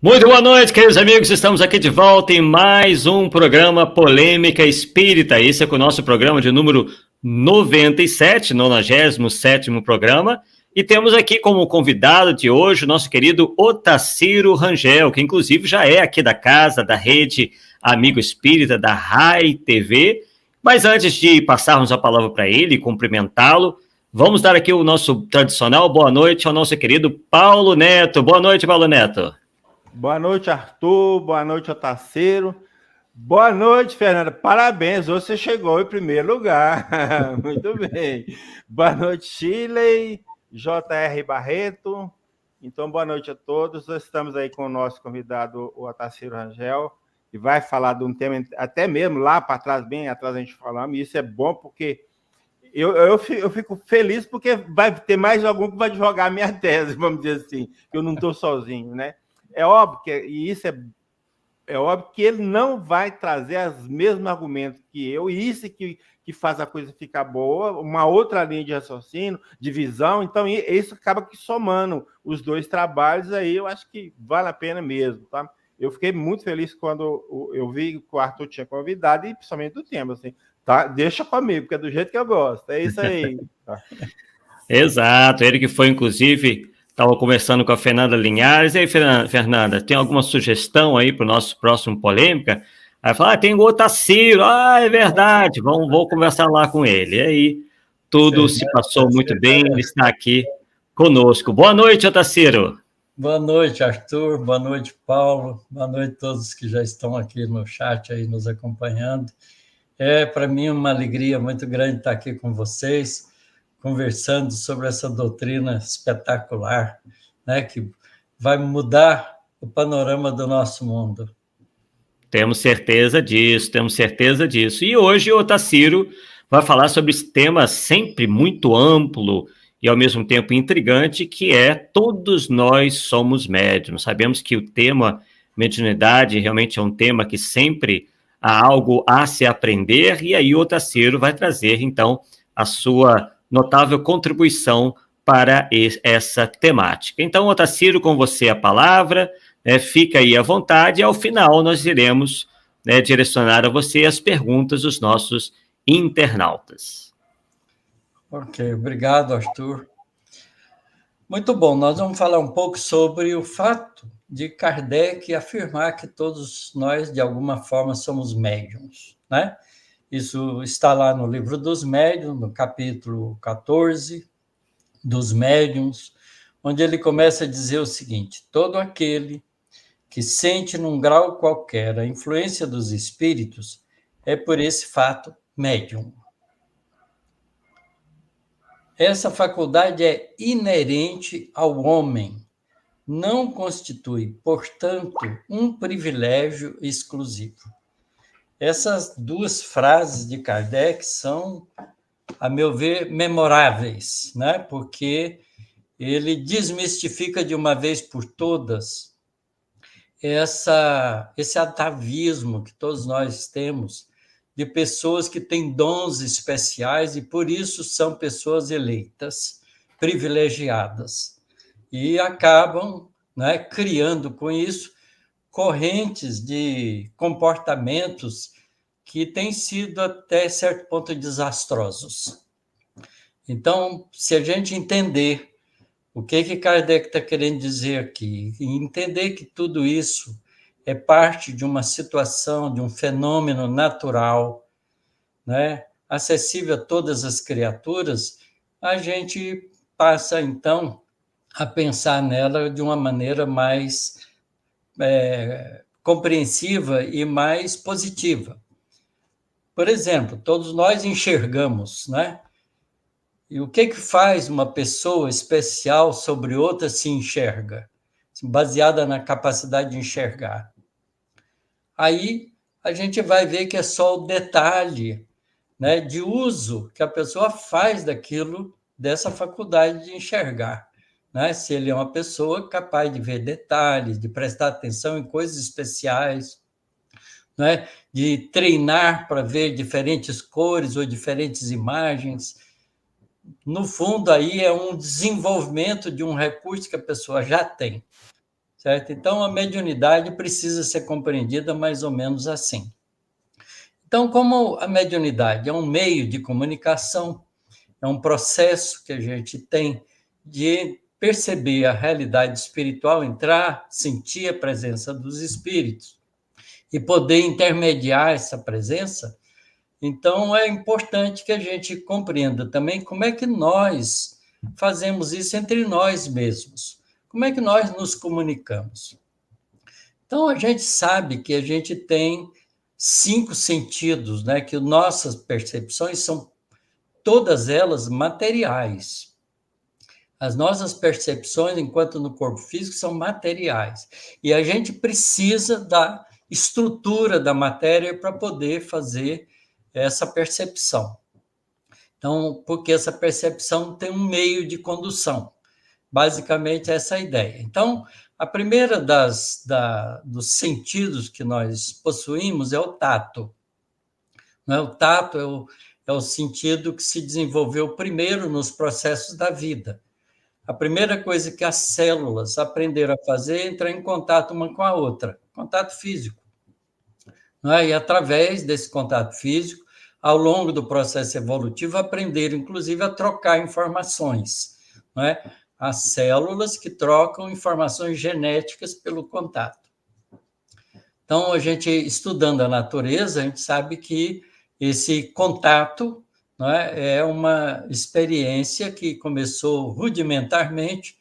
Muito boa noite, queridos amigos. Estamos aqui de volta em mais um programa Polêmica Espírita. Esse é o nosso programa de número 97, 97º programa. E temos aqui como convidado de hoje o nosso querido Otacílio Rangel, que inclusive já é aqui da casa, da rede Amigo Espírita, da RAI TV. Mas antes de passarmos a palavra para ele e cumprimentá-lo, vamos dar aqui o nosso tradicional boa noite ao nosso querido Paulo Neto. Boa noite, Paulo Neto. Boa noite, Arthur. Boa noite, Otacílio. Boa noite, Fernanda. Parabéns, hoje você chegou em primeiro lugar. Muito bem. Boa noite, Shirley, J.R. Barreto. Então, boa noite a todos. Nós estamos aí com o nosso convidado, o Otacílio Rangel, que vai falar de um tema, até mesmo lá para trás, bem atrás a gente falamos, e isso é bom porque eu fico feliz porque vai ter mais algum que vai jogar a minha tese, vamos dizer assim, que eu não estou sozinho, né? É óbvio é óbvio que ele não vai trazer os mesmos argumentos que eu, e isso que faz a coisa ficar boa, uma outra linha de raciocínio, de visão. Então, isso acaba que somando os dois trabalhos aí, eu acho que vale a pena mesmo, tá? Eu fiquei muito feliz quando eu vi que o Arthur tinha convidado, e principalmente do tema, assim, tá? Deixa comigo, porque é do jeito que eu gosto, é isso aí. Tá? Exato, ele que foi, inclusive, estava conversando com a Fernanda Linhares. E aí, Fernanda, tem alguma sugestão aí para o nosso próximo Polêmica? Aí fala, tem o Otacílio. É verdade, vou conversar lá com ele. E aí, tudo se passou muito bem, ele está aqui conosco. Boa noite, Otacílio. Boa noite, Arthur. Boa noite, Paulo. Boa noite a todos que já estão aqui no chat aí nos acompanhando. É, para mim, uma alegria muito grande estar aqui com vocês, conversando sobre essa doutrina espetacular, né, que vai mudar o panorama do nosso mundo. Temos certeza disso, temos certeza disso. E hoje o Otacílio vai falar sobre esse tema sempre muito amplo e ao mesmo tempo intrigante, que é todos nós somos médiuns. Sabemos que o tema mediunidade realmente é um tema que sempre há algo a se aprender, e aí o Otacílio vai trazer, então, a sua notável contribuição para essa temática. Então, Otacílio, com você a palavra, fica aí à vontade, e ao final nós iremos direcionar a você as perguntas dos nossos internautas. Ok, obrigado, Arthur. Muito bom, nós vamos falar um pouco sobre o fato de Kardec afirmar que todos nós, de alguma forma, somos médiuns, né? Isso está lá no Livro dos Médiuns, no capítulo 14 dos Médiuns, onde ele começa a dizer o seguinte: todo aquele que sente num grau qualquer a influência dos espíritos é por esse fato médium. Essa faculdade é inerente ao homem, não constitui, portanto, um privilégio exclusivo. Essas duas frases de Kardec são, a meu ver, memoráveis, né? Porque ele desmistifica de uma vez por todas esse atavismo que todos nós temos de pessoas que têm dons especiais e, por isso, são pessoas eleitas, privilegiadas, e acabam, né, criando com isso correntes de comportamentos que têm sido, até certo ponto, desastrosos. Então, se a gente entender o que Kardec está querendo dizer aqui, e entender que tudo isso é parte de uma situação, de um fenômeno natural, né, acessível a todas as criaturas, a gente passa, então, a pensar nela de uma maneira mais compreensiva e mais positiva. Por exemplo, todos nós enxergamos, né? E o que faz uma pessoa especial sobre outra se enxerga? Baseada na capacidade de enxergar. Aí a gente vai ver que é só o detalhe, né, de uso que a pessoa faz daquilo, dessa faculdade de enxergar. Né? Se ele é uma pessoa capaz de ver detalhes, de prestar atenção em coisas especiais, né? De treinar para ver diferentes cores ou diferentes imagens. No fundo, aí é um desenvolvimento de um recurso que a pessoa já tem. certo? Então, a mediunidade precisa ser compreendida mais ou menos assim. Então, como a mediunidade é um meio de comunicação, é um processo que a gente tem de perceber a realidade espiritual, entrar, sentir a presença dos espíritos e poder intermediar essa presença, então é importante que a gente compreenda também como é que nós fazemos isso entre nós mesmos. Como é que nós nos comunicamos? Então, a gente sabe que a gente tem 5 sentidos, né? Que nossas percepções são todas elas materiais. As nossas percepções, enquanto no corpo físico, são materiais. E a gente precisa da estrutura da matéria para poder fazer essa percepção. Então, porque essa percepção tem um meio de condução. Basicamente, essa é a ideia. Então, a primeira dos sentidos que nós possuímos é o tato. Não é? O tato é o sentido que se desenvolveu primeiro nos processos da vida. A primeira coisa que as células aprenderam a fazer é entrar em contato uma com a outra, contato físico. Não é? E através desse contato físico, ao longo do processo evolutivo, aprenderam, inclusive, a trocar informações. Não é? As células que trocam informações genéticas pelo contato. Então, a gente, estudando a natureza, a gente sabe que esse contato, não é uma experiência que começou rudimentarmente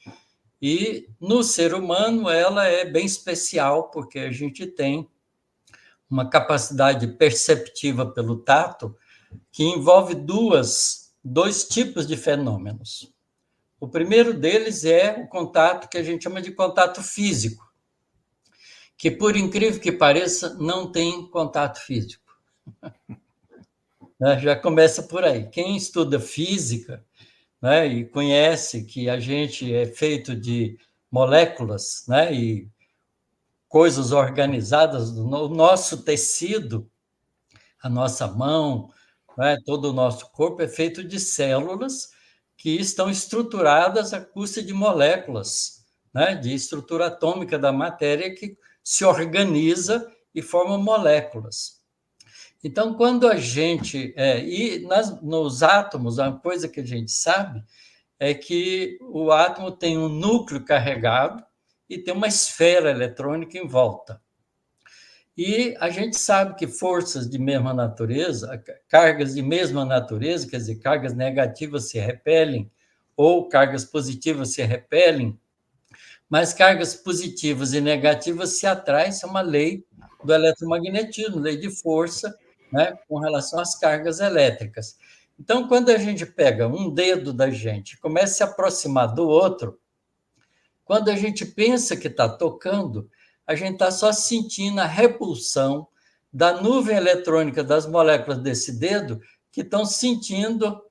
e, no ser humano, ela é bem especial, porque a gente tem uma capacidade perceptiva pelo tato que envolve dois tipos de fenômenos. O primeiro deles é o contato que a gente chama de contato físico, que, por incrível que pareça, não tem contato físico. Já começa por aí. Quem estuda física, né, e conhece que a gente é feito de moléculas, né, e coisas organizadas, o nosso tecido, a nossa mão, né, todo o nosso corpo é feito de células que estão estruturadas à custa de moléculas, né, de estrutura atômica da matéria que se organiza e forma moléculas. Então, quando a gente... nos átomos, a coisa que a gente sabe é que o átomo tem um núcleo carregado e tem uma esfera eletrônica em volta. E a gente sabe que forças de mesma natureza, cargas de mesma natureza, quer dizer, cargas negativas se repelem ou cargas positivas se repelem, mas cargas positivas e negativas se atraem, isso é uma lei do eletromagnetismo, lei de força, né, com relação às cargas elétricas. Então, quando a gente pega um dedo da gente e começa a se aproximar do outro, quando a gente pensa que está tocando, a gente está só sentindo a repulsão da nuvem eletrônica das moléculas desse dedo que estão sentindo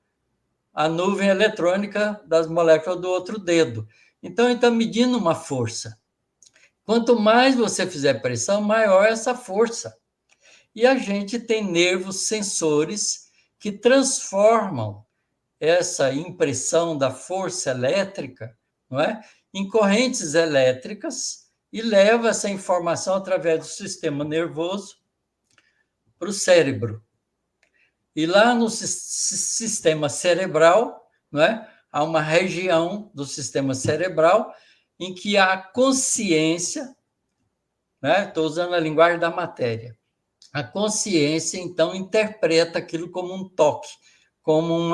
a nuvem eletrônica das moléculas do outro dedo. Então, ele está medindo uma força. Quanto mais você fizer pressão, maior essa força. E a gente tem nervos sensores que transformam essa impressão da força elétrica, não é, em correntes elétricas e leva essa informação através do sistema nervoso para o cérebro. E lá no sistema cerebral, não é, há uma região do sistema cerebral em que a consciência, né, estou usando a linguagem da matéria, a consciência, então, interpreta aquilo como um toque, como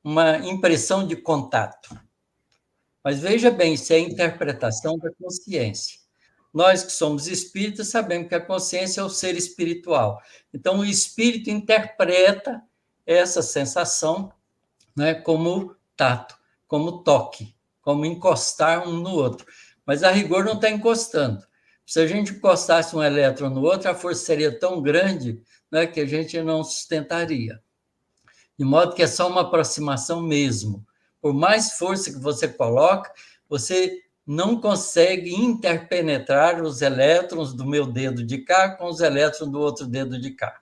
uma impressão de contato. Mas veja bem, isso é a interpretação da consciência. Nós que somos espíritas sabemos que a consciência é o ser espiritual. Então, o espírito interpreta essa sensação, né, como tato, como toque, como encostar um no outro. Mas, a rigor, não está encostando. Se a gente encostasse um elétron no outro, a força seria tão grande, né, que a gente não sustentaria. De modo que é só uma aproximação mesmo. Por mais força que você coloca, você não consegue interpenetrar os elétrons do meu dedo de cá com os elétrons do outro dedo de cá.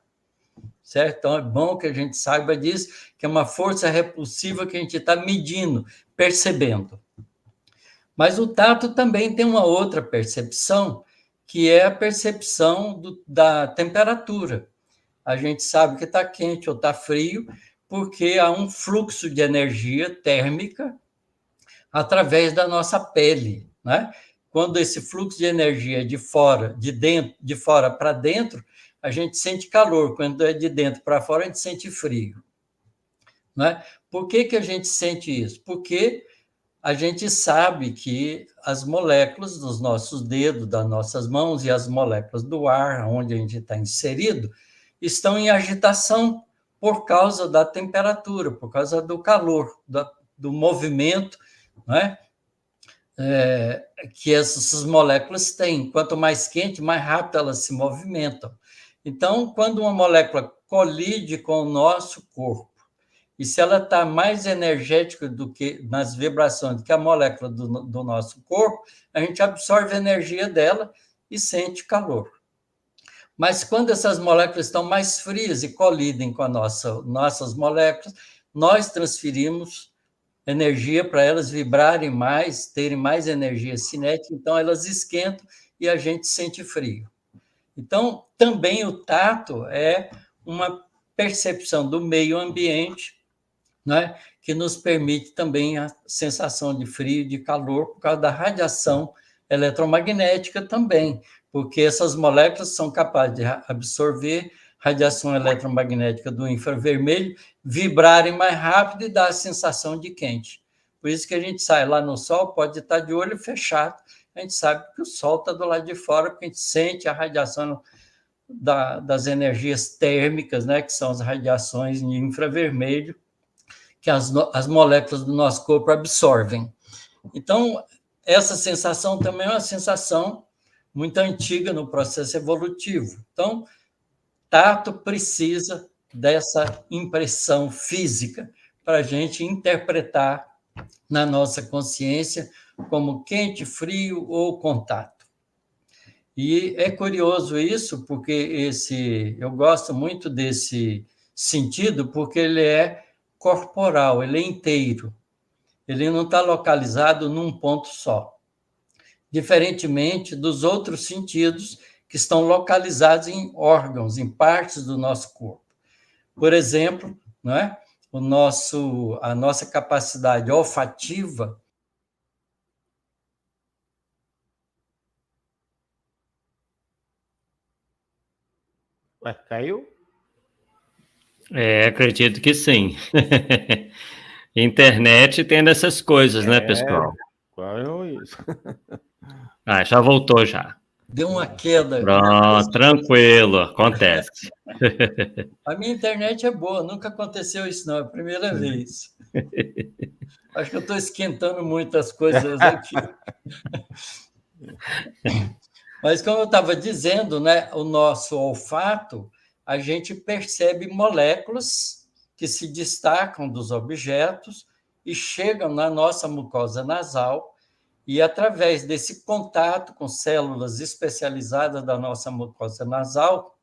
Certo? Então, é bom que a gente saiba disso, que é uma força repulsiva que a gente está medindo, percebendo. Mas o tato também tem uma outra percepção, que é a percepção da temperatura. A gente sabe que está quente ou está frio, porque há um fluxo de energia térmica através da nossa pele, né? Quando esse fluxo de energia é de fora, de fora para dentro, a gente sente calor. Quando é de dentro para fora, a gente sente frio, né? Por que a gente sente isso? Porque a gente sabe que as moléculas dos nossos dedos, das nossas mãos e as moléculas do ar, onde a gente está inserido, estão em agitação por causa da temperatura, por causa do calor, do movimento, né? Que essas moléculas têm. Quanto mais quente, mais rápido elas se movimentam. Então, quando uma molécula colide com o nosso corpo, e se ela está mais energética do que nas vibrações do que a molécula do nosso corpo, a gente absorve a energia dela e sente calor. Mas quando essas moléculas estão mais frias e colidem com nossas moléculas, nós transferimos energia para elas vibrarem mais, terem mais energia cinética, então elas esquentam e a gente sente frio. Então, também o tato é uma percepção do meio ambiente, né, que nos permite também a sensação de frio e de calor por causa da radiação eletromagnética também, porque essas moléculas são capazes de absorver radiação eletromagnética do infravermelho, vibrarem mais rápido e dar a sensação de quente. Por isso que a gente sai lá no sol, pode estar de olho fechado, a gente sabe que o sol está do lado de fora, porque a gente sente a radiação das energias térmicas, né, que são as radiações de infravermelho, que as moléculas do nosso corpo absorvem. Então, essa sensação também é uma sensação muito antiga no processo evolutivo. Então, tato precisa dessa impressão física para a gente interpretar na nossa consciência como quente, frio ou contato. E é curioso isso, porque eu gosto muito desse sentido, porque ele é corporal, ele é inteiro. Ele não está localizado num ponto só. Diferentemente dos outros sentidos que estão localizados em órgãos, em partes do nosso corpo. Por exemplo, não é? A nossa capacidade olfativa. Ué, caiu? Acredito que sim. Internet tem dessas coisas, né, pessoal? Qual é isso? Já voltou já. Deu uma queda. Pronto, tranquilo, acontece. A minha internet é boa, nunca aconteceu isso, não, é a primeira vez. Acho que eu estou esquentando muitas coisas aqui. Mas, como eu estava dizendo, né, o nosso olfato, a gente percebe moléculas que se destacam dos objetos e chegam na nossa mucosa nasal, e através desse contato com células especializadas da nossa mucosa nasal,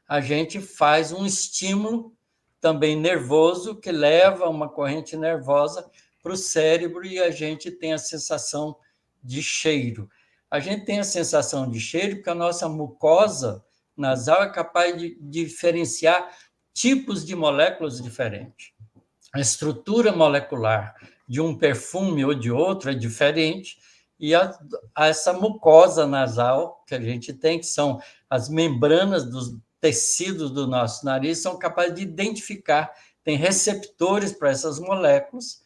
a gente faz um estímulo também nervoso que leva uma corrente nervosa para o cérebro e a gente tem a sensação de cheiro. A gente tem a sensação de cheiro porque a nossa mucosa nasal é capaz de diferenciar tipos de moléculas diferentes. A estrutura molecular de um perfume ou de outro é diferente, e essa mucosa nasal que a gente tem, que são as membranas dos tecidos do nosso nariz, são capazes de identificar, tem receptores para essas moléculas,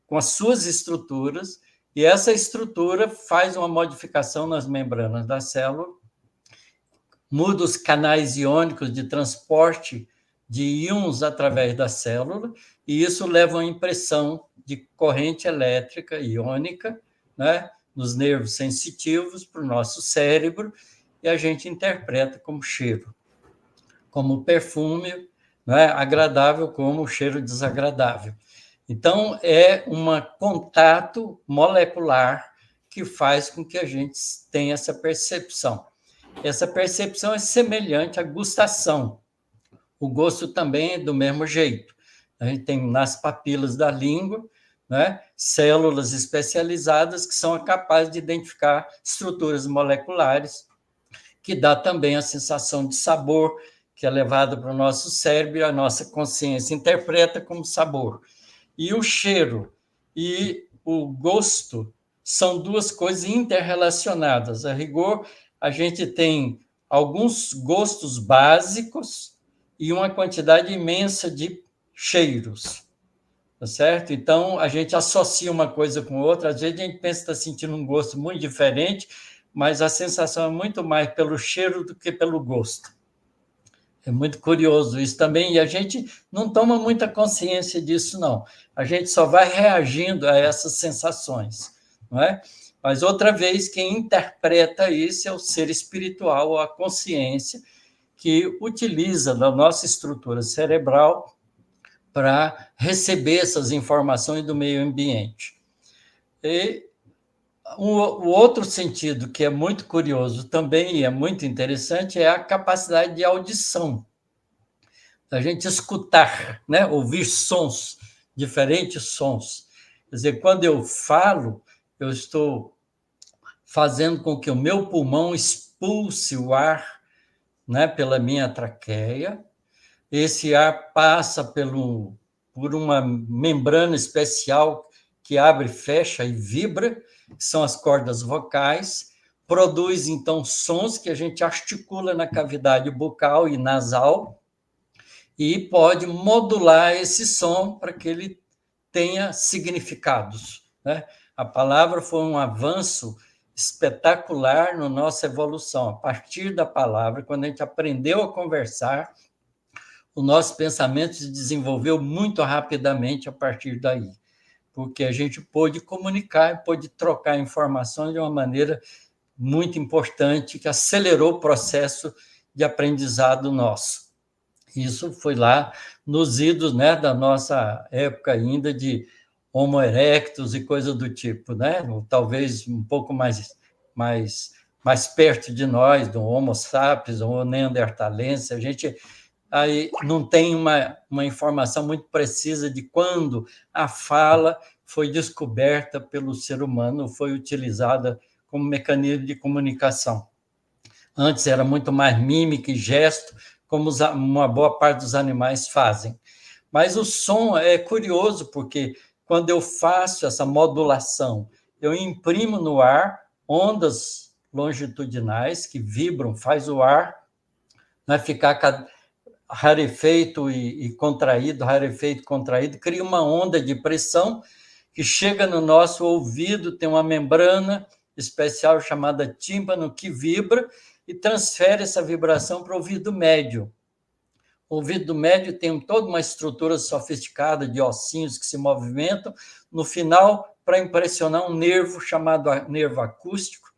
com as suas estruturas, e essa estrutura faz uma modificação nas membranas da célula, muda os canais iônicos de transporte de íons através da célula, e isso leva a uma impressão de corrente elétrica iônica, né, nos nervos sensitivos para o nosso cérebro, e a gente interpreta como cheiro, como perfume, né, agradável, como cheiro desagradável. Então, é um contato molecular que faz com que a gente tenha essa percepção. Essa percepção é semelhante à gustação. O gosto também é do mesmo jeito. A gente tem nas papilas da língua, né, células especializadas que são capazes de identificar estruturas moleculares, que dá também a sensação de sabor, que é levada para o nosso cérebro e a nossa consciência interpreta como sabor. E o cheiro e o gosto são duas coisas interrelacionadas. A rigor, a gente tem alguns gostos básicos e uma quantidade imensa de cheiros, tá certo? Então, a gente associa uma coisa com outra, às vezes a gente pensa que está sentindo um gosto muito diferente, mas a sensação é muito mais pelo cheiro do que pelo gosto. É muito curioso isso também, e a gente não toma muita consciência disso, não. A gente só vai reagindo a essas sensações, não é? Mas, outra vez, quem interpreta isso é o ser espiritual, ou a consciência, que utiliza da nossa estrutura cerebral para receber essas informações do meio ambiente. E o outro sentido que é muito curioso também e é muito interessante é a capacidade de audição, a gente escutar, né? Ouvir sons, diferentes sons. Quer dizer, quando eu falo, eu estou fazendo com que o meu pulmão expulse o ar, né, pela minha traqueia. Esse ar passa por uma membrana especial que abre, fecha e vibra, que são as cordas vocais, produz, então, sons que a gente articula na cavidade bucal e nasal e pode modular esse som para que ele tenha significados, né? A palavra foi um avanço espetacular na nossa evolução. A partir da palavra, quando a gente aprendeu a conversar, o nosso pensamento se desenvolveu muito rapidamente a partir daí, porque a gente pôde comunicar, pôde trocar informações de uma maneira muito importante, que acelerou o processo de aprendizado nosso. Isso foi lá nos idos, né, da nossa época ainda de Homo erectus e coisa do tipo, né? Talvez um pouco mais perto de nós, do Homo sapiens, ou neandertalense. A gente aí não tem uma informação muito precisa de quando a fala foi descoberta pelo ser humano, foi utilizada como mecanismo de comunicação. Antes era muito mais mímica e gesto, como uma boa parte dos animais fazem. Mas o som é curioso, porque quando eu faço essa modulação, eu imprimo no ar ondas longitudinais que vibram, faz o ar, né, ficar rarefeito e contraído, rarefeito, contraído, cria uma onda de pressão que chega no nosso ouvido, tem uma membrana especial chamada tímpano que vibra e transfere essa vibração para o ouvido médio. O ouvido médio tem toda uma estrutura sofisticada de ossinhos que se movimentam, no final, para impressionar um nervo chamado nervo acústico,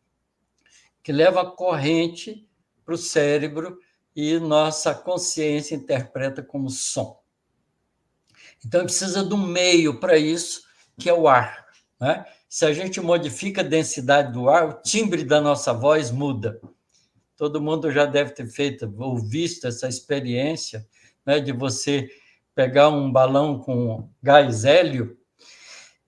que leva a corrente para o cérebro e nossa consciência interpreta como som. Então, precisa de um meio para isso, que é o ar, né? Se a gente modifica a densidade do ar, o timbre da nossa voz muda. Todo mundo já deve ter feito ou visto essa experiência, né, de você pegar um balão com gás hélio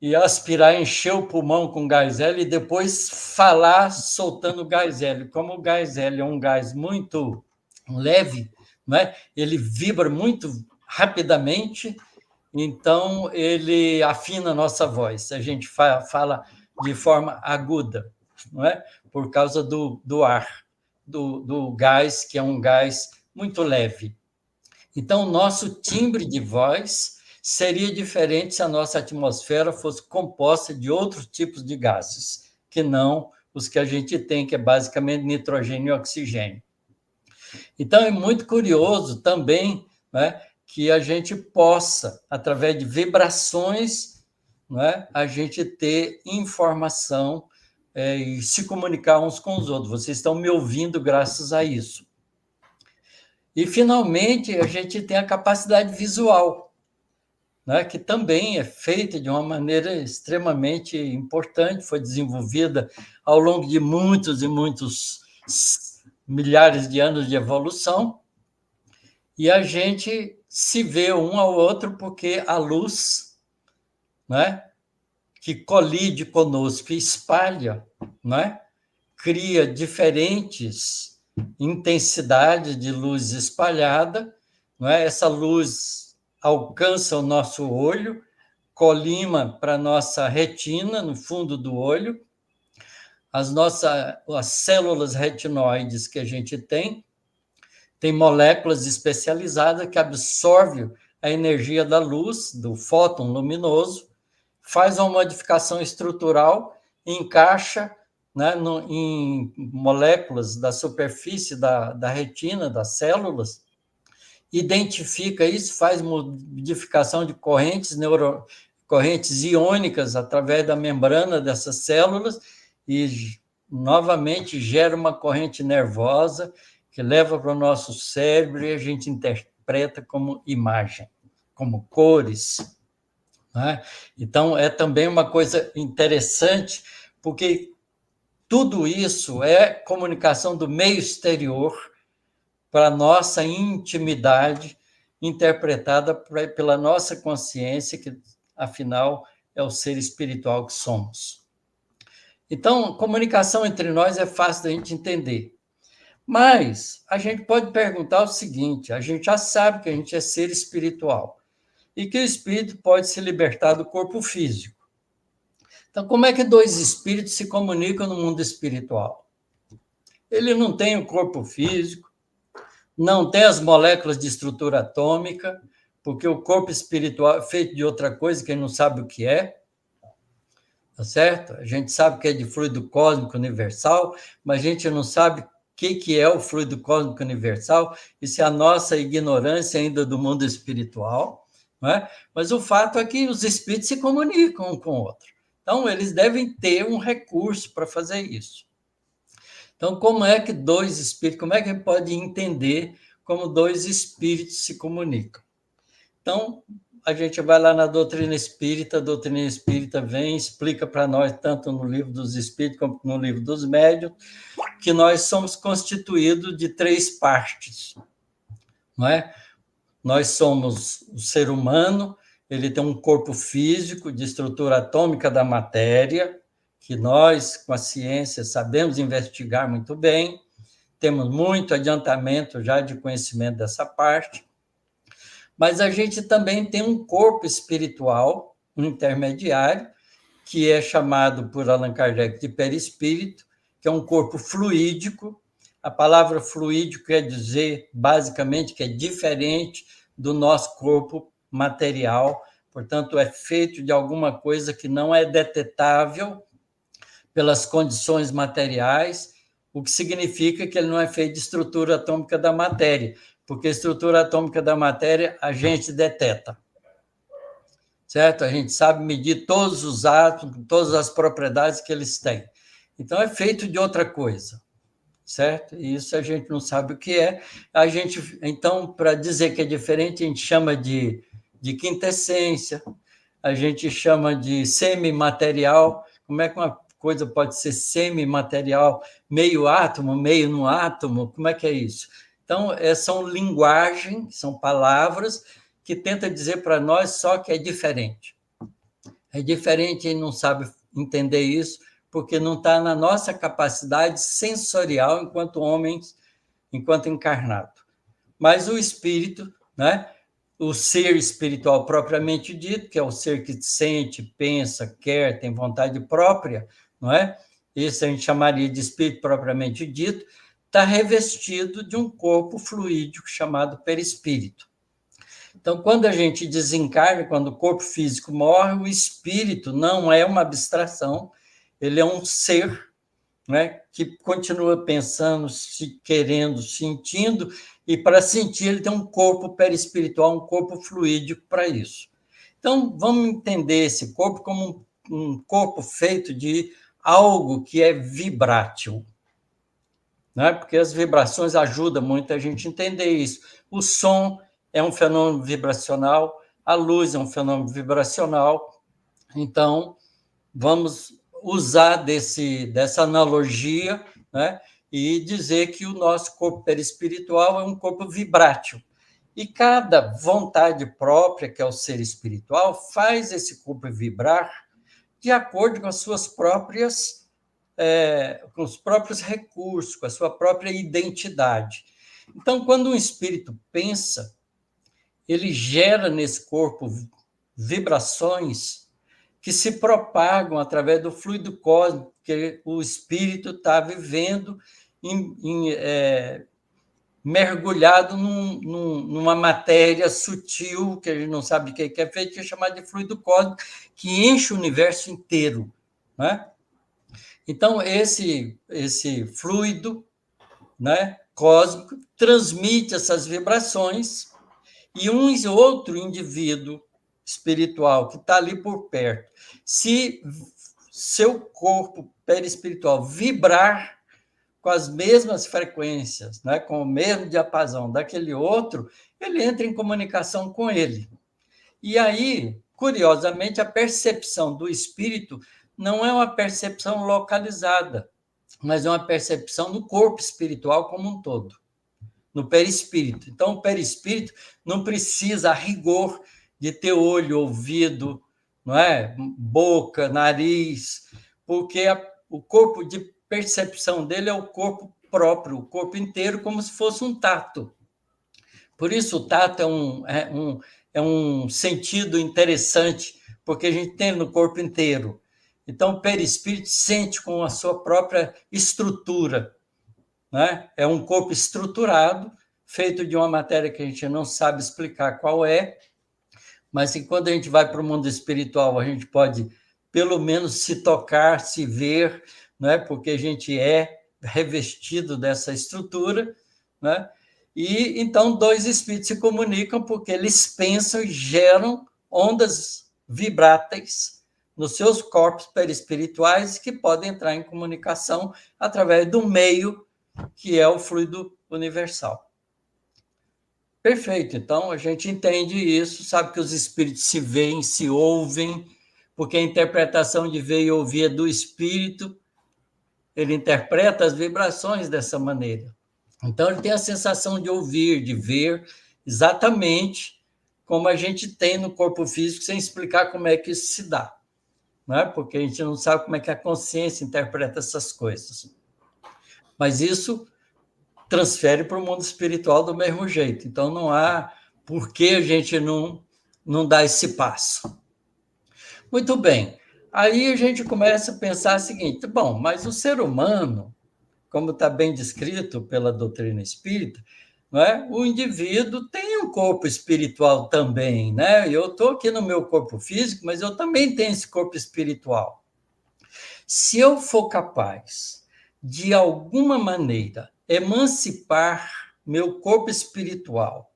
e aspirar, encher o pulmão com gás hélio e depois falar soltando gás hélio. Como o gás hélio é um gás muito leve, né, ele vibra muito rapidamente, então ele afina a nossa voz. A gente fala de forma aguda, não é? Por causa do ar. Do gás, que é um gás muito leve. Então, o nosso timbre de voz seria diferente se a nossa atmosfera fosse composta de outros tipos de gases, que não os que a gente tem, que é basicamente nitrogênio e oxigênio. Então, é muito curioso também, né, que a gente possa, através de vibrações, né, a gente ter informação e se comunicar uns com os outros. Vocês estão me ouvindo graças a isso. E, finalmente, a gente tem a capacidade visual, né, que também é feita de uma maneira extremamente importante, foi desenvolvida ao longo de muitos e muitos milhares de anos de evolução, e a gente se vê um ao outro porque a luz, né, que colide conosco e espalha, não é? Cria diferentes intensidades de luz espalhada, não é? Essa luz alcança o nosso olho, colima para a nossa retina, no fundo do olho, as células retinoides que a gente tem moléculas especializadas que absorvem a energia da luz, do fóton luminoso, faz uma modificação estrutural, encaixa, né, em moléculas da superfície da retina, das células, identifica isso, faz modificação de correntes iônicas através da membrana dessas células e, novamente, gera uma corrente nervosa que leva para o nosso cérebro e a gente interpreta como imagem, como cores. Né? Então, é também uma coisa interessante, porque tudo isso é comunicação do meio exterior para a nossa intimidade, interpretada pela nossa consciência, que, afinal, é o ser espiritual que somos. Então, comunicação entre nós é fácil da gente entender. Mas a gente pode perguntar o seguinte: a gente já sabe que a gente é ser espiritual e que o espírito pode se libertar do corpo físico. Então, como é que dois espíritos se comunicam no mundo espiritual? Ele não tem o corpo físico, não tem as moléculas de estrutura atômica, porque o corpo espiritual é feito de outra coisa que ele não sabe o que é. Tá certo? A gente sabe que é de fluido cósmico universal, mas a gente não sabe o que é o fluido cósmico universal. Isso é a nossa ignorância ainda do mundo espiritual. Não é? Mas o fato é que os espíritos se comunicam um com o outro. Então, eles devem ter um recurso para fazer isso. Então, como é que dois espíritos, como é que a gente pode entender como dois espíritos se comunicam? Então, a gente vai lá na doutrina espírita, a doutrina espírita vem e explica para nós, tanto no livro dos espíritos como no livro dos médiuns, que nós somos constituídos de 3 partes, não é? Nós somos o ser humano, ele tem um corpo físico de estrutura atômica da matéria, que nós, com a ciência, sabemos investigar muito bem, temos muito adiantamento já de conhecimento dessa parte, mas a gente também tem um corpo espiritual, um intermediário, que é chamado por Allan Kardec de perispírito, que é um corpo fluídico. A palavra fluídico quer dizer, basicamente, que é diferente do nosso corpo material, portanto, é feito de alguma coisa que não é detetável pelas condições materiais, o que significa que ele não é feito de estrutura atômica da matéria, porque a estrutura atômica da matéria a gente deteta, certo? A gente sabe medir todos os átomos, todas as propriedades que eles têm. Então, é feito de outra coisa, certo? E isso a gente não sabe o que é. A gente, então, para dizer que é diferente, a gente chama de quintessência, a gente chama de semimaterial. Como é que uma coisa pode ser semimaterial, meio átomo, meio no átomo? Como é que é isso? Então, são linguagens, são palavras que tentam dizer para nós só que é diferente. É diferente e não sabe entender isso, porque não está na nossa capacidade sensorial enquanto homens, enquanto encarnado. Mas o espírito, né? O ser espiritual propriamente dito, que é o ser que sente, pensa, quer, tem vontade própria, não é? Isso a gente chamaria de espírito propriamente dito, está revestido de um corpo fluídico chamado perispírito. Então, quando a gente desencarna, quando o corpo físico morre, o espírito não é uma abstração, ele é um ser, né, que continua pensando, se querendo, sentindo, e para sentir ele tem um corpo perispiritual, um corpo fluídico para isso. Então, vamos entender esse corpo como um corpo feito de algo que é vibrátil, né? Porque as vibrações ajudam muito a gente a entender isso. O som é um fenômeno vibracional, a luz é um fenômeno vibracional. Então, vamos usar dessa analogia, né? E dizer que o nosso corpo perispiritual é um corpo vibrátil. E cada vontade própria, que é o ser espiritual, faz esse corpo vibrar de acordo com as suas próprias, com os próprios recursos, com a sua própria identidade. Então, quando um espírito pensa, ele gera nesse corpo vibrações que se propagam através do fluido cósmico que o espírito está vivendo, mergulhado numa matéria sutil, que a gente não sabe o que é feito, que é chamado de fluido cósmico, que enche o universo inteiro. Né? Então, esse fluido, né, cósmico transmite essas vibrações e um e outro indivíduo espiritual que está ali por perto, se seu corpo perispiritual vibrar com as mesmas frequências, né, com o mesmo diapasão daquele outro, ele entra em comunicação com ele. E aí, curiosamente, a percepção do espírito não é uma percepção localizada, mas é uma percepção no corpo espiritual como um todo, no perispírito. Então, o perispírito não precisa, a rigor, de ter olho, ouvido, não é? Boca, nariz, porque o corpo de percepção dele é o corpo próprio, o corpo inteiro, como se fosse um tato. Por isso, o tato é um sentido interessante, porque a gente tem no corpo inteiro. Então, o perispírito sente com a sua própria estrutura. Né? É um corpo estruturado, feito de uma matéria que a gente não sabe explicar qual é, mas que quando a gente vai para o mundo espiritual, a gente pode, pelo menos, se tocar, se ver, né? Porque a gente é revestido dessa estrutura, né? E então dois espíritos se comunicam porque eles pensam e geram ondas vibráteis nos seus corpos perispirituais que podem entrar em comunicação através do meio que é o fluido universal. Perfeito, então a gente entende isso, sabe que os espíritos se veem, se ouvem, porque a interpretação de ver e ouvir é do espírito, ele interpreta as vibrações dessa maneira. Então ele tem a sensação de ouvir, de ver, exatamente como a gente tem no corpo físico, sem explicar como é que isso se dá, né? Porque a gente não sabe como é que a consciência interpreta essas coisas. Mas isso transfere para o mundo espiritual do mesmo jeito. Então, não há por que a gente não dar esse passo. Muito bem. Aí a gente começa a pensar o seguinte, bom, mas o ser humano, como está bem descrito pela doutrina espírita, não é? O indivíduo tem um corpo espiritual também, né? Eu estou aqui no meu corpo físico, mas eu também tenho esse corpo espiritual. Se eu for capaz, de alguma maneira, emancipar meu corpo espiritual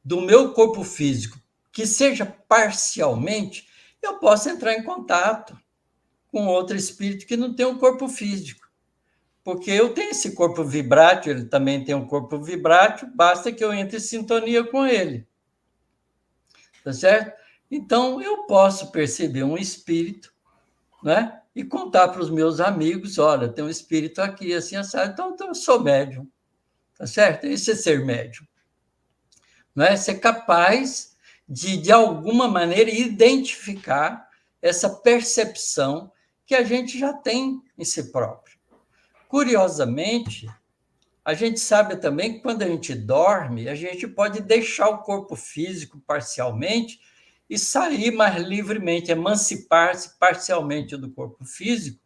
do meu corpo físico, que seja parcialmente, eu posso entrar em contato com outro espírito que não tem um corpo físico. Porque eu tenho esse corpo vibrátil, ele também tem um corpo vibrátil, basta que eu entre em sintonia com ele. Tá certo? Então, eu posso perceber um espírito, né? E contar para os meus amigos, olha, tem um espírito aqui, assim, assado, então eu sou médium, tá certo? Isso é ser médium. Não é? Ser capaz de alguma maneira, identificar essa percepção que a gente já tem em si próprio. Curiosamente, a gente sabe também que quando a gente dorme, a gente pode deixar o corpo físico parcialmente e sair mais livremente, emancipar-se parcialmente do corpo físico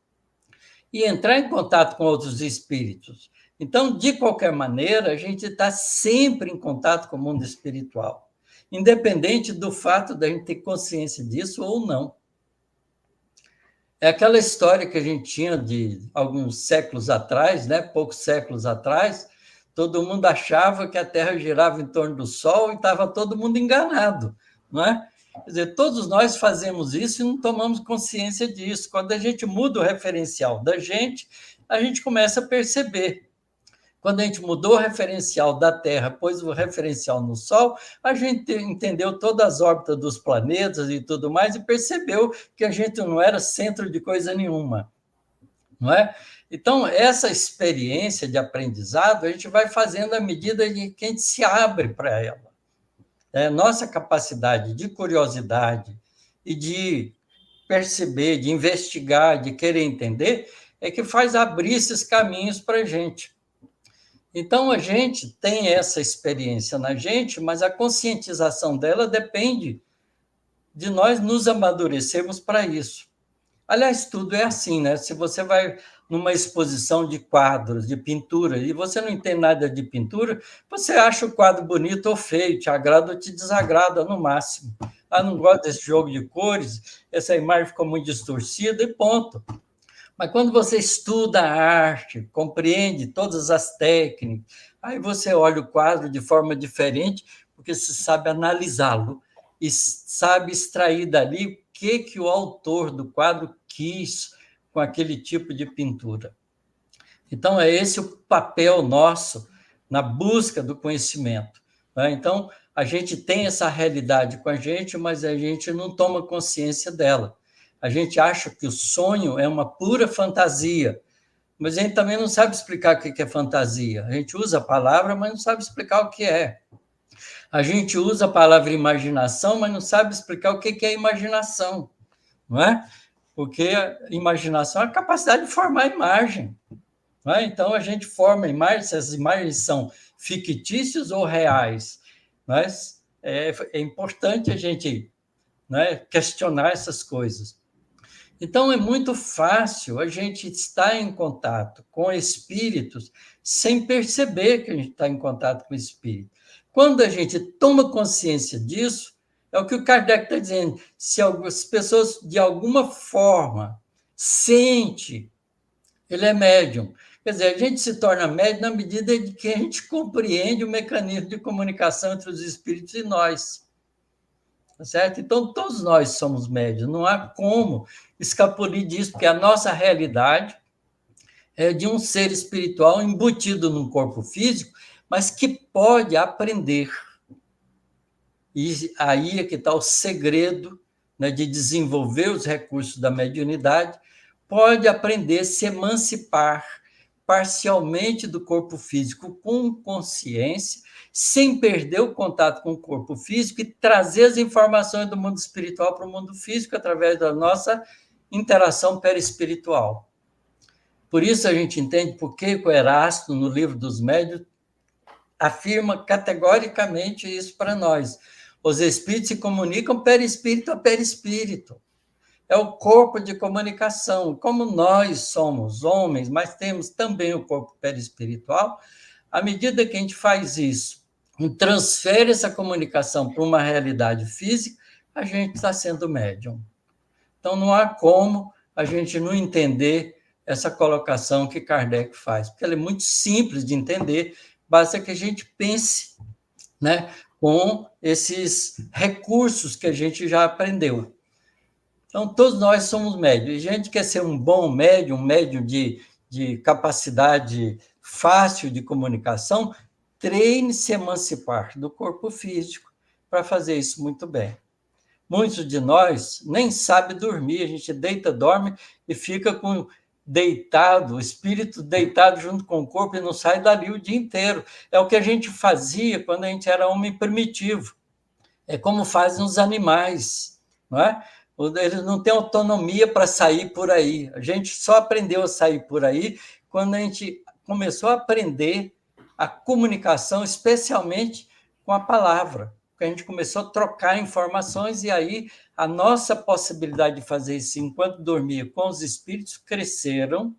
e entrar em contato com outros espíritos. Então, de qualquer maneira, a gente está sempre em contato com o mundo espiritual, independente do fato de a gente ter consciência disso ou não. É aquela história que a gente tinha de alguns séculos atrás, né? Poucos séculos atrás, todo mundo achava que a Terra girava em torno do Sol e estava todo mundo enganado, não é? Quer dizer, todos nós fazemos isso e não tomamos consciência disso. Quando a gente muda o referencial da gente, a gente começa a perceber. Quando a gente mudou o referencial da Terra, pôs o referencial no Sol, a gente entendeu todas as órbitas dos planetas e tudo mais e percebeu que a gente não era centro de coisa nenhuma, não é? Então, essa experiência de aprendizado a gente vai fazendo à medida que a gente se abre para ela. Nossa capacidade de curiosidade e de perceber, de investigar, de querer entender, é que faz abrir esses caminhos para a gente. Então, a gente tem essa experiência na gente, mas a conscientização dela depende de nós nos amadurecermos para isso. Aliás, tudo é assim, né? Se você vai numa exposição de quadros, de pintura, e você não entende nada de pintura, você acha o quadro bonito ou feio, te agrada ou te desagrada no máximo. Ah, não gosto desse jogo de cores, essa imagem ficou muito distorcida e ponto. Mas quando você estuda a arte, compreende todas as técnicas, aí você olha o quadro de forma diferente, porque você sabe analisá-lo e sabe extrair dali o que o autor do quadro quis com aquele tipo de pintura. Então, é esse o papel nosso na busca do conhecimento, né? Então, a gente tem essa realidade com a gente, mas a gente não toma consciência dela. A gente acha que o sonho é uma pura fantasia, mas a gente também não sabe explicar o que é fantasia. A gente usa a palavra, mas não sabe explicar o que é. A gente usa a palavra imaginação, mas não sabe explicar o que é imaginação, não é? Porque a imaginação é a capacidade de formar imagem, não é? Então, a gente forma imagens, se as imagens são fictícias ou reais. Mas é importante a gente, né, questionar essas coisas. Então, é muito fácil a gente estar em contato com espíritos sem perceber que a gente está em contato com espírito. Quando a gente toma consciência disso, é o que o Kardec está dizendo, se as pessoas, de alguma forma, sentem, ele é médium. Quer dizer, a gente se torna médium na medida em que a gente compreende o mecanismo de comunicação entre os espíritos e nós. Tá certo? Então, todos nós somos médios, não há como escapulir disso, porque a nossa realidade é de um ser espiritual embutido num corpo físico, mas que pode aprender. E aí é que está o segredo, né, de desenvolver os recursos da mediunidade, pode aprender a se emancipar parcialmente do corpo físico com consciência, sem perder o contato com o corpo físico e trazer as informações do mundo espiritual para o mundo físico através da nossa interação perispiritual. Por isso a gente entende por que o Erasto, no Livro dos Médiuns, afirma categoricamente isso para nós. Os espíritos se comunicam perispírito a perispírito. É o corpo de comunicação. Como nós somos homens, mas temos também o corpo perispiritual, à medida que a gente faz isso, e transfere essa comunicação para uma realidade física, a gente está sendo médium. Então, não há como a gente não entender essa colocação que Kardec faz, porque ela é muito simples de entender, basta que a gente pense, né, com esses recursos que a gente já aprendeu. Então, todos nós somos médios. E a gente quer ser um bom médium, um médium de capacidade fácil de comunicação, treine se emancipar do corpo físico para fazer isso muito bem. Muitos de nós nem sabem dormir, a gente deita, dorme e fica deitado, o espírito deitado junto com o corpo e não sai dali o dia inteiro. É o que a gente fazia quando a gente era homem primitivo. É como fazem os animais, não é? Eles não têm autonomia para sair por aí. A gente só aprendeu a sair por aí quando a gente começou a aprender a comunicação, especialmente com a palavra. Porque a gente começou a trocar informações e aí a nossa possibilidade de fazer isso enquanto dormia com os espíritos cresceram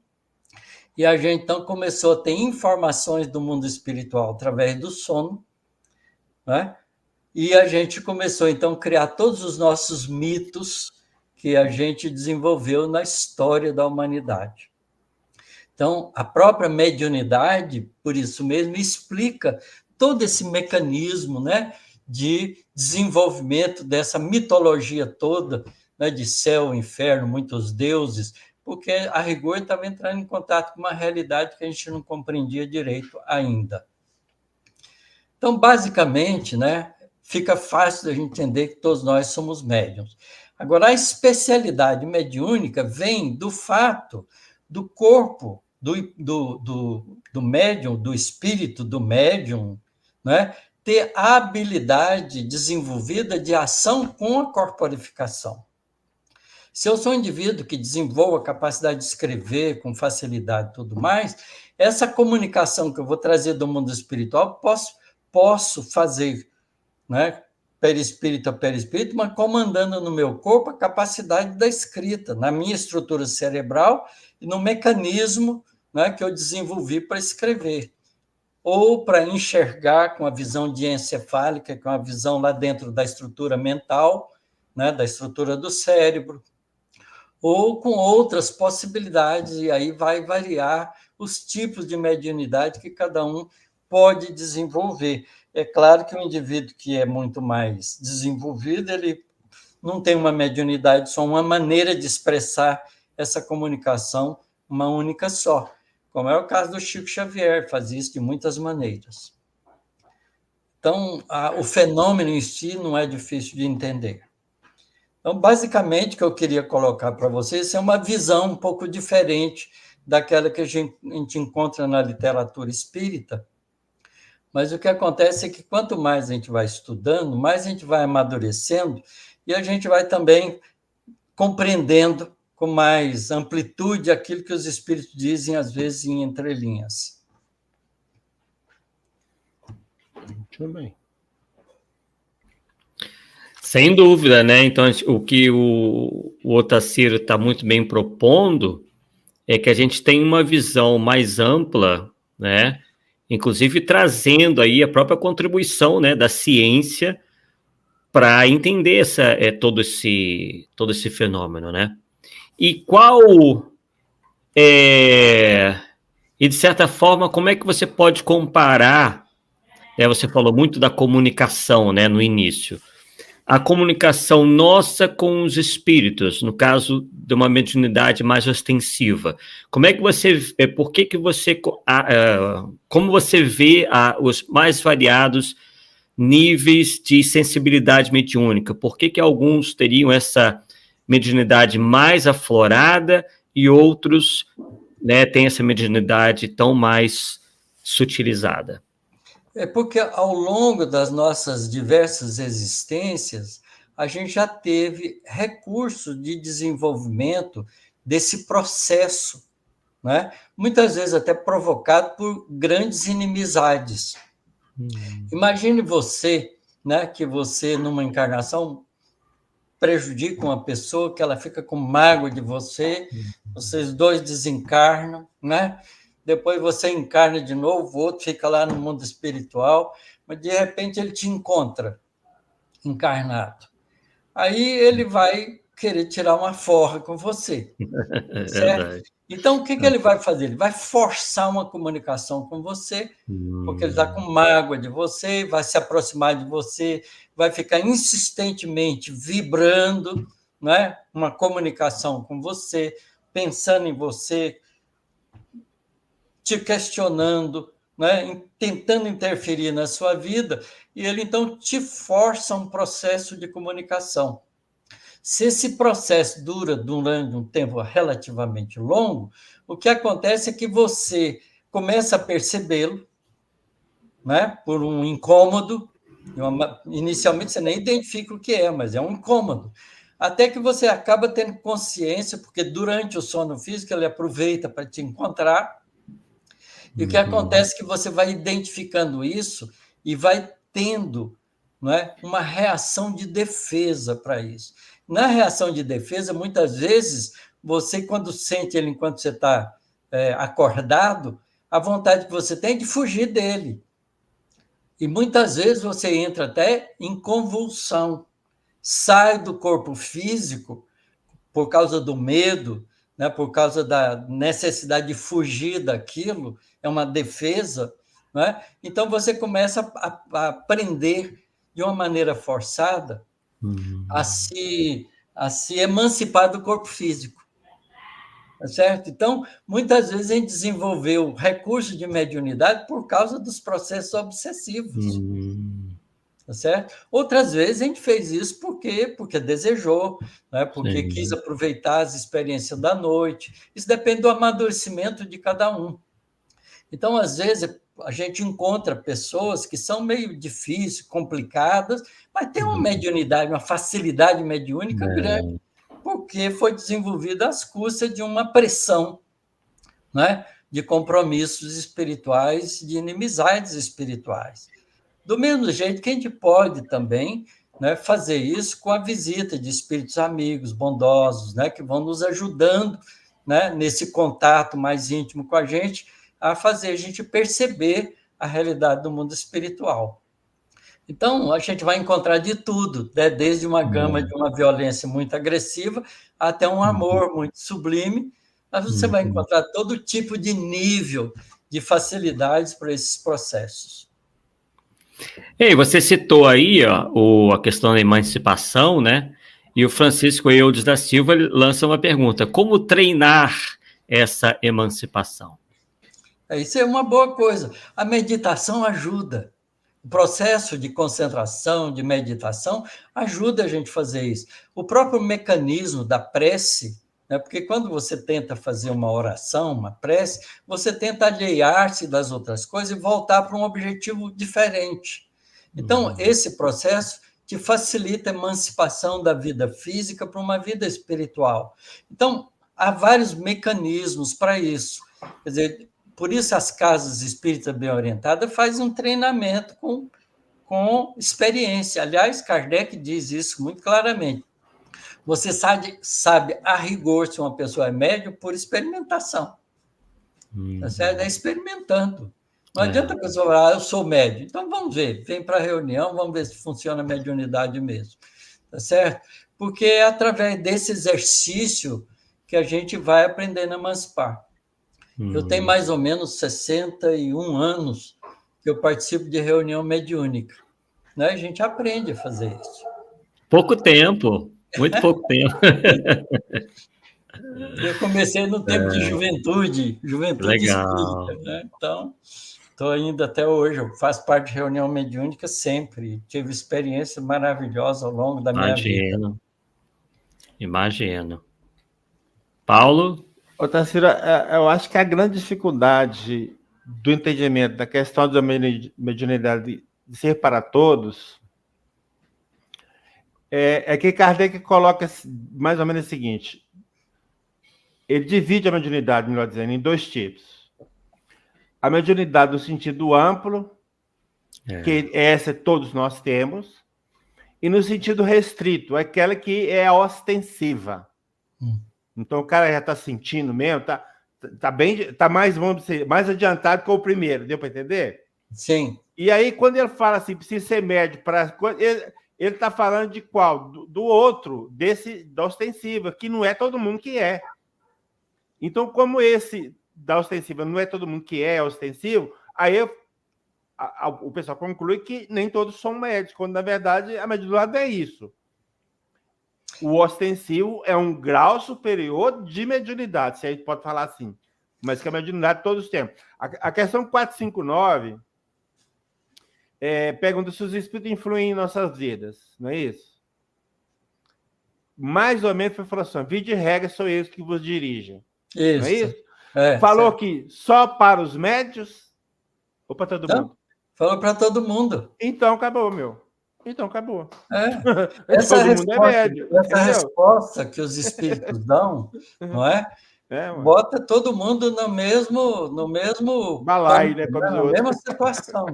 e a gente então começou a ter informações do mundo espiritual através do sono, né? E a gente começou, então, a criar todos os nossos mitos que a gente desenvolveu na história da humanidade. Então, a própria mediunidade, por isso mesmo, explica todo esse mecanismo, né, de desenvolvimento dessa mitologia toda, né, de céu, inferno, muitos deuses, porque, a rigor, estava entrando em contato com uma realidade que a gente não compreendia direito ainda. Então, basicamente, né, fica fácil da gente entender que todos nós somos médiuns. Agora, a especialidade mediúnica vem do fato do corpo do médium, do espírito do médium, né, ter a habilidade desenvolvida de ação com a corporificação. Se eu sou um indivíduo que desenvolve a capacidade de escrever com facilidade e tudo mais, essa comunicação que eu vou trazer do mundo espiritual, posso fazer, né? Perispírito a perispírito, mas comandando no meu corpo a capacidade da escrita, na minha estrutura cerebral e no mecanismo, né, que eu desenvolvi para escrever, ou para enxergar com a visão diencefálica, com a visão lá dentro da estrutura mental, né, da estrutura do cérebro, ou com outras possibilidades, e aí vai variar os tipos de mediunidade que cada um pode desenvolver. É claro que o indivíduo que é muito mais desenvolvido, ele não tem uma mediunidade, só uma maneira de expressar essa comunicação, uma única só. Como é o caso do Chico Xavier, fazia isso de muitas maneiras. Então, o fenômeno em si não é difícil de entender. Então, basicamente, o que eu queria colocar para vocês é uma visão um pouco diferente daquela que a gente encontra na literatura espírita. Mas o que acontece é que quanto mais a gente vai estudando, mais a gente vai amadurecendo e a gente vai também compreendendo com mais amplitude aquilo que os espíritos dizem, às vezes, em entrelinhas. Muito bem. Sem dúvida, né? Então, o que o Otacílio está muito bem propondo é que a gente tem uma visão mais ampla, né? Inclusive trazendo aí a própria contribuição, né, da ciência para entender todo esse fenômeno, né? E e de certa forma, como é que você pode comparar, né, você falou muito da comunicação, né, no início, a comunicação nossa com os espíritos, no caso de uma mediunidade mais ostensiva. Como é que você, como você vê os mais variados níveis de sensibilidade mediúnica? Por que alguns teriam essa mediunidade mais aflorada e outros, né, têm essa mediunidade tão mais sutilizada? É porque, ao longo das nossas diversas existências, a gente já teve recurso de desenvolvimento desse processo, né? Muitas vezes até provocado por grandes inimizades. Imagine você, né, que você, numa encarnação, prejudica uma pessoa, que ela fica com mágoa de você, vocês dois desencarnam, né? Depois você encarna de novo, o outro fica lá no mundo espiritual, mas de repente ele te encontra encarnado. Aí ele vai querer tirar uma forra com você, certo? Então, o que ele vai fazer? Ele vai forçar uma comunicação com você, porque ele está com mágoa de você, vai se aproximar de você, vai ficar insistentemente vibrando, né? Uma comunicação com você, pensando em você, te questionando, né? Tentando interferir na sua vida, e ele, então, te força um processo de comunicação. Se esse processo dura durante um tempo relativamente longo, o que acontece é que você começa a percebê-lo, né? Por um incômodo. Inicialmente você nem identifica o que é, mas é um incômodo. Até que você acaba tendo consciência, porque durante o sono físico ele aproveita para te encontrar. E o que acontece é que você vai identificando isso e vai tendo, não é, uma reação de defesa para isso. Na reação de defesa, muitas vezes, você, quando sente ele enquanto você está acordado, a vontade que você tem é de fugir dele. E muitas vezes você entra até em convulsão, sai do corpo físico por causa do medo, né, por causa da necessidade de fugir daquilo, é uma defesa, né? Então você começa a aprender de uma maneira forçada a se emancipar do corpo físico, tá certo? Então, muitas vezes a gente desenvolveu recursos de mediunidade por causa dos processos obsessivos, tá certo? Outras vezes a gente fez isso porque desejou, né? Porque quis aproveitar as experiências da noite. Isso depende do amadurecimento de cada um. Então, às vezes, a gente encontra pessoas que são meio difíceis, complicadas, mas tem uma mediunidade, uma facilidade mediúnica grande, por porque foi desenvolvido às custas de uma pressão, né, de compromissos espirituais, de inimizades espirituais. Do mesmo jeito que a gente pode também, né, fazer isso com a visita de espíritos amigos, bondosos, né, que vão nos ajudando, né, nesse contato mais íntimo com a gente, a fazer a gente perceber a realidade do mundo espiritual. Então, a gente vai encontrar de tudo, né, desde uma gama de uma violência muito agressiva até um amor muito sublime, mas você vai encontrar todo tipo de nível de facilidades para esses processos. Ei, você citou aí ó, a questão da emancipação, né? E o Francisco Eudes da Silva lança uma pergunta: como treinar essa emancipação? Isso é uma boa coisa. A meditação ajuda. O processo de concentração, de meditação, ajuda a gente a fazer isso. O próprio mecanismo da prece, né? Porque quando você tenta fazer uma oração, uma prece, você tenta alhear-se das outras coisas e voltar para um objetivo diferente. Então, esse processo te facilita a emancipação da vida física para uma vida espiritual. Então, há vários mecanismos para isso. Quer dizer, por isso as casas espíritas bem orientadas fazem um treinamento com experiência. Aliás, Kardec diz isso muito claramente. Você sabe a rigor se uma pessoa é médium por experimentação. Tá certo? É experimentando. Não adianta a pessoa falar, eu sou médium. Então, vamos ver. Vem para a reunião, vamos ver se funciona a mediunidade mesmo. Tá certo? Porque é através desse exercício que a gente vai aprendendo a emancipar. Eu tenho mais ou menos 61 anos que eu participo de reunião mediúnica. Né? A gente aprende a fazer isso. Pouco tempo, muito pouco tempo. Eu comecei no tempo de juventude Legal. espírita, né? Então, estou indo até hoje, eu faço parte de reunião mediúnica sempre, tive experiência maravilhosa ao longo da minha vida. Imagino. Paulo? Otacílio, eu acho que a grande dificuldade do entendimento da questão da mediunidade de ser para todos é que Kardec coloca mais ou menos o seguinte: ele divide a mediunidade, melhor dizendo, em dois tipos. A mediunidade no sentido amplo, que essa todos nós temos, e no sentido restrito, aquela que é ostensiva. Então o cara já está sentindo mesmo, tá mais, vamos dizer, mais adiantado que o primeiro, deu para entender? Sim. E aí, quando ele fala assim, precisa ser médio para. Ele está falando de qual? Do outro, da ostensiva, que não é todo mundo que é. Então, como esse da ostensiva não é todo mundo que é ostensivo, aí o pessoal conclui que nem todos são médios, quando na verdade a mediunidade é isso. O ostensivo é um grau superior de mediunidade, se a gente pode falar assim, mas que a mediunidade todos temos. A questão 459 pergunta se os espíritos influem em nossas vidas, não é isso? Mais ou menos foi falando assim: via de regra, sou eles que vos dirigem. Isso. Não é isso? Falou certo. Que só para os médios ou para todo mundo? Falou para todo mundo. Então acabou, meu. Então acabou. Essa resposta que os espíritos dão, não é? Bota todo mundo no mesmo balai, né? Na mesma situação.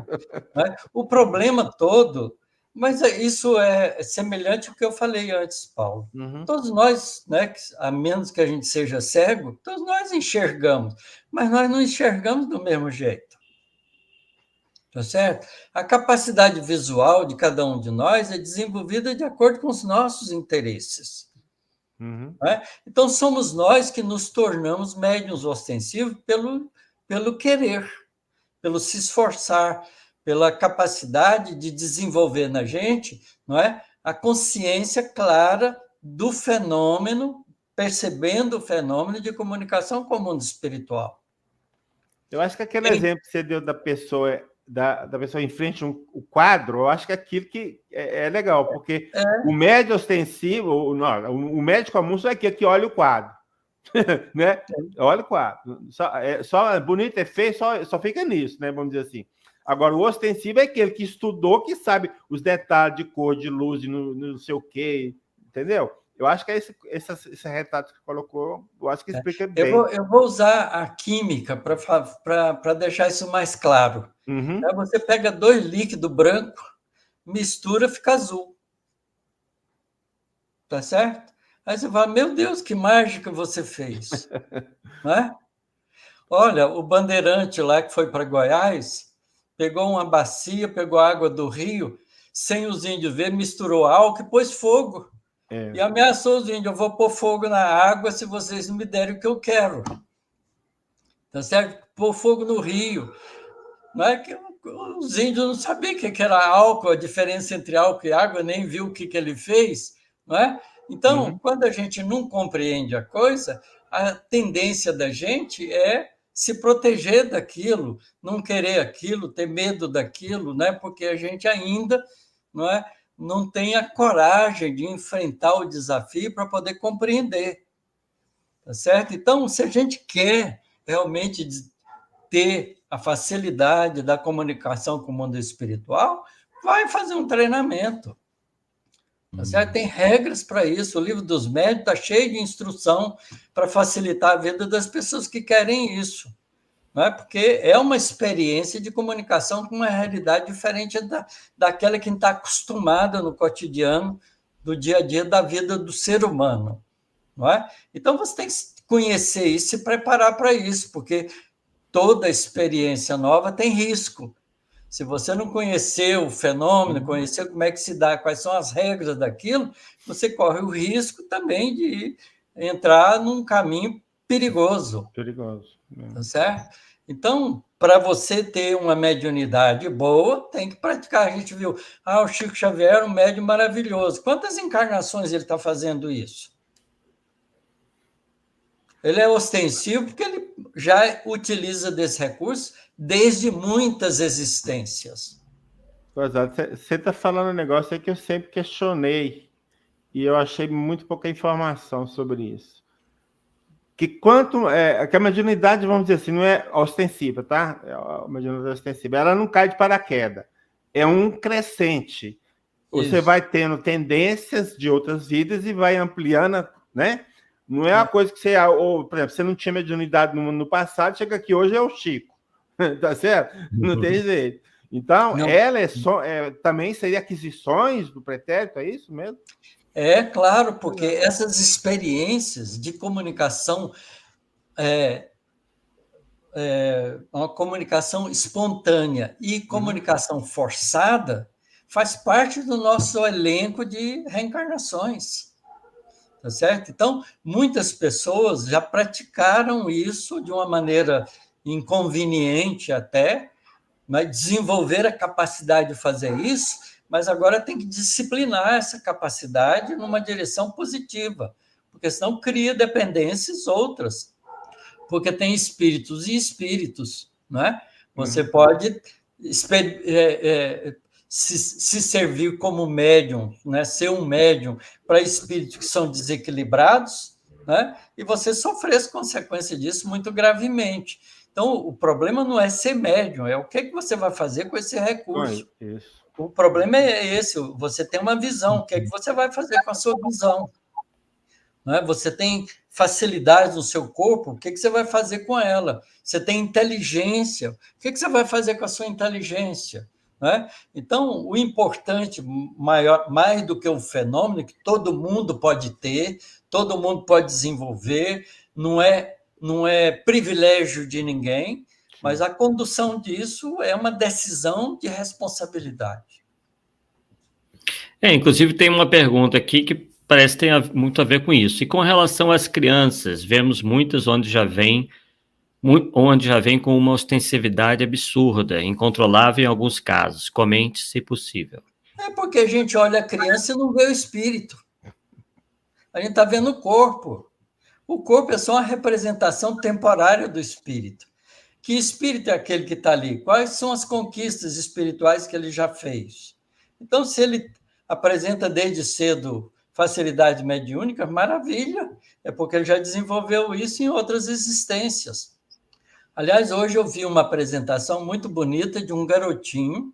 Né? O problema todo, mas isso é semelhante ao que eu falei antes, Paulo. Todos nós, né, a menos que a gente seja cego, todos nós enxergamos, mas nós não enxergamos do mesmo jeito. Tá certo? A capacidade visual de cada um de nós é desenvolvida de acordo com os nossos interesses. Né? Então, somos nós que nos tornamos médiuns ostensivos pelo querer, pelo se esforçar, pela capacidade de desenvolver na gente, não é, a consciência clara do fenômeno, percebendo o fenômeno de comunicação com o mundo espiritual. Eu acho que aquele exemplo que você deu da pessoa em frente ao quadro, eu acho que aquilo que é legal, porque o médio ostensivo, o médio comum só é aquele que olha o quadro. Né? Olha o quadro. Só bonito, é feio, só fica nisso, né? Vamos dizer assim. Agora, o ostensivo é aquele que estudou, que sabe os detalhes de cor, de luz, não sei o quê, entendeu? Eu acho que é esse retrato que colocou, eu acho que explica bem. Eu vou usar a química para deixar isso mais claro. Uhum. Você pega 2 líquidos brancos, mistura, fica azul. Tá certo? Aí você fala, meu Deus, que mágica você fez. Não é? Olha, o bandeirante lá que foi para Goiás, pegou uma bacia, pegou a água do rio, sem os índios ver, misturou álcool e pôs fogo. E ameaçou os índios, eu vou pôr fogo na água se vocês não me derem o que eu quero. Tá certo? Pôr fogo no rio. Não é que os índios não sabiam o que era álcool, a diferença entre álcool e água, nem viu o que ele fez, não é? Então, quando a gente não compreende a coisa, a tendência da gente é se proteger daquilo, não querer aquilo, ter medo daquilo, né? Porque a gente ainda não tem a coragem de enfrentar o desafio para poder compreender. Tá certo? Então, se a gente quer realmente ter a facilidade da comunicação com o mundo espiritual, vai fazer um treinamento. Tá certo? Tem regras para isso. O livro dos médiuns está cheio de instrução para facilitar a vida das pessoas que querem isso. Não é? Porque é uma experiência de comunicação com uma realidade diferente daquela que está acostumada no cotidiano, do dia a dia da vida do ser humano. Não é? Então, você tem que conhecer isso e se preparar para isso, porque toda experiência nova tem risco. Se você não conhecer o fenômeno, conhecer como é que se dá, quais são as regras daquilo, você corre o risco também de entrar num caminho perigoso. Perigoso. Tá certo? Então, para você ter uma mediunidade boa, tem que praticar. A gente viu, o Chico Xavier é um médium maravilhoso. Quantas encarnações ele está fazendo isso? Ele é ostensivo porque ele já utiliza desse recurso desde muitas existências. Você está falando um negócio aí que eu sempre questionei e eu achei muito pouca informação sobre isso. Que a mediunidade, vamos dizer assim, não é ostensiva, tá? A mediunidade ostensiva, ela não cai de paraquedas. É um crescente. Você vai tendo tendências de outras vidas e vai ampliando, né? Não é uma coisa que você... por exemplo, você não tinha mediunidade no passado, chega aqui hoje é o Chico. Tá certo? Não tem jeito. Então, ela também seria aquisições do pretérito, é isso mesmo? É, claro, porque essas experiências de comunicação, uma comunicação espontânea e comunicação forçada, faz parte do nosso elenco de reencarnações. Tá certo? Então, muitas pessoas já praticaram isso de uma maneira inconveniente até, mas desenvolver a capacidade de fazer isso, mas agora tem que disciplinar essa capacidade numa direção positiva, porque senão cria dependências outras, porque tem espíritos e espíritos, não é? Você pode se servir como médium, né? Ser um médium para espíritos que são desequilibrados, né? E você sofrer as consequências disso muito gravemente. Então, o problema não é ser médium, é o que você vai fazer com esse recurso. O problema é esse, você tem uma visão, o que você vai fazer com a sua visão? Não é? Você tem facilidades no seu corpo, o que você vai fazer com ela? Você tem inteligência, o que você vai fazer com a sua inteligência? Né? Então, o importante, mais do que o fenômeno, que todo mundo pode ter, todo mundo pode desenvolver, não é privilégio de ninguém, mas a condução disso é uma decisão de responsabilidade. Inclusive tem uma pergunta aqui que parece ter muito a ver com isso. E com relação às crianças, vemos muitas onde já vem com uma ostensividade absurda, incontrolável em alguns casos. Comente, se possível. É porque a gente olha a criança e não vê o espírito. A gente está vendo o corpo. O corpo é só uma representação temporária do espírito. Que espírito é aquele que está ali? Quais são as conquistas espirituais que ele já fez? Então, se ele apresenta desde cedo facilidade mediúnica, maravilha, é porque ele já desenvolveu isso em outras existências. Aliás, hoje eu vi uma apresentação muito bonita de um garotinho,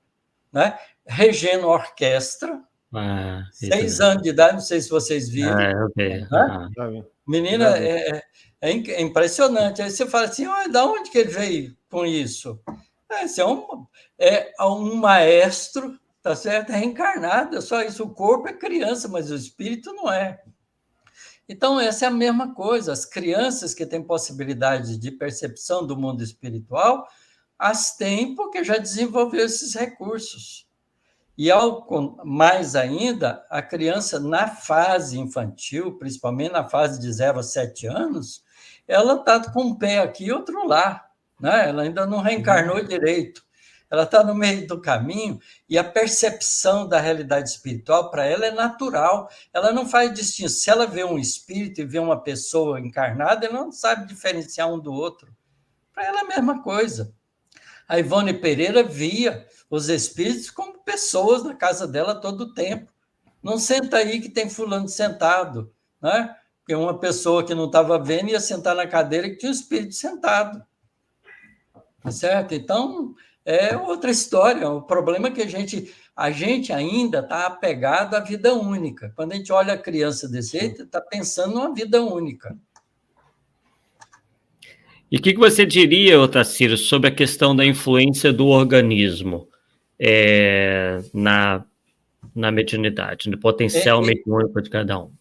né, regendo a orquestra, Isso 6 anos de idade, não sei se vocês viram. Ok. Né? Menina, é impressionante. Aí você fala assim, da onde que ele veio com isso? Esse é um maestro, tá certo? É reencarnado, é só isso. O corpo é criança, mas o espírito não é. Então, essa é a mesma coisa. As crianças que têm possibilidade de percepção do mundo espiritual, as têm porque já desenvolveu esses recursos. E, mais ainda, a criança, na fase infantil, principalmente na fase de 0 a 7 anos, ela está com um pé aqui e outro lá. Né? Ela ainda não reencarnou direito. Ela está no meio do caminho e a percepção da realidade espiritual para ela é natural. Ela não faz distinção. Se ela vê um espírito e vê uma pessoa encarnada, ela não sabe diferenciar um do outro. Para ela é a mesma coisa. A Ivone Pereira via os espíritos como pessoas na casa dela todo o tempo. Não senta aí que tem fulano sentado. Né? Porque uma pessoa que não estava vendo ia sentar na cadeira que tinha um espírito sentado. Tá certo? Então, é outra história. O problema é que a gente ainda está apegado à vida única. Quando a gente olha a criança desse jeito, está pensando numa vida única. E o que você diria, Otacílio, sobre a questão da influência do organismo na mediunidade, no potencial mediúnico de cada um?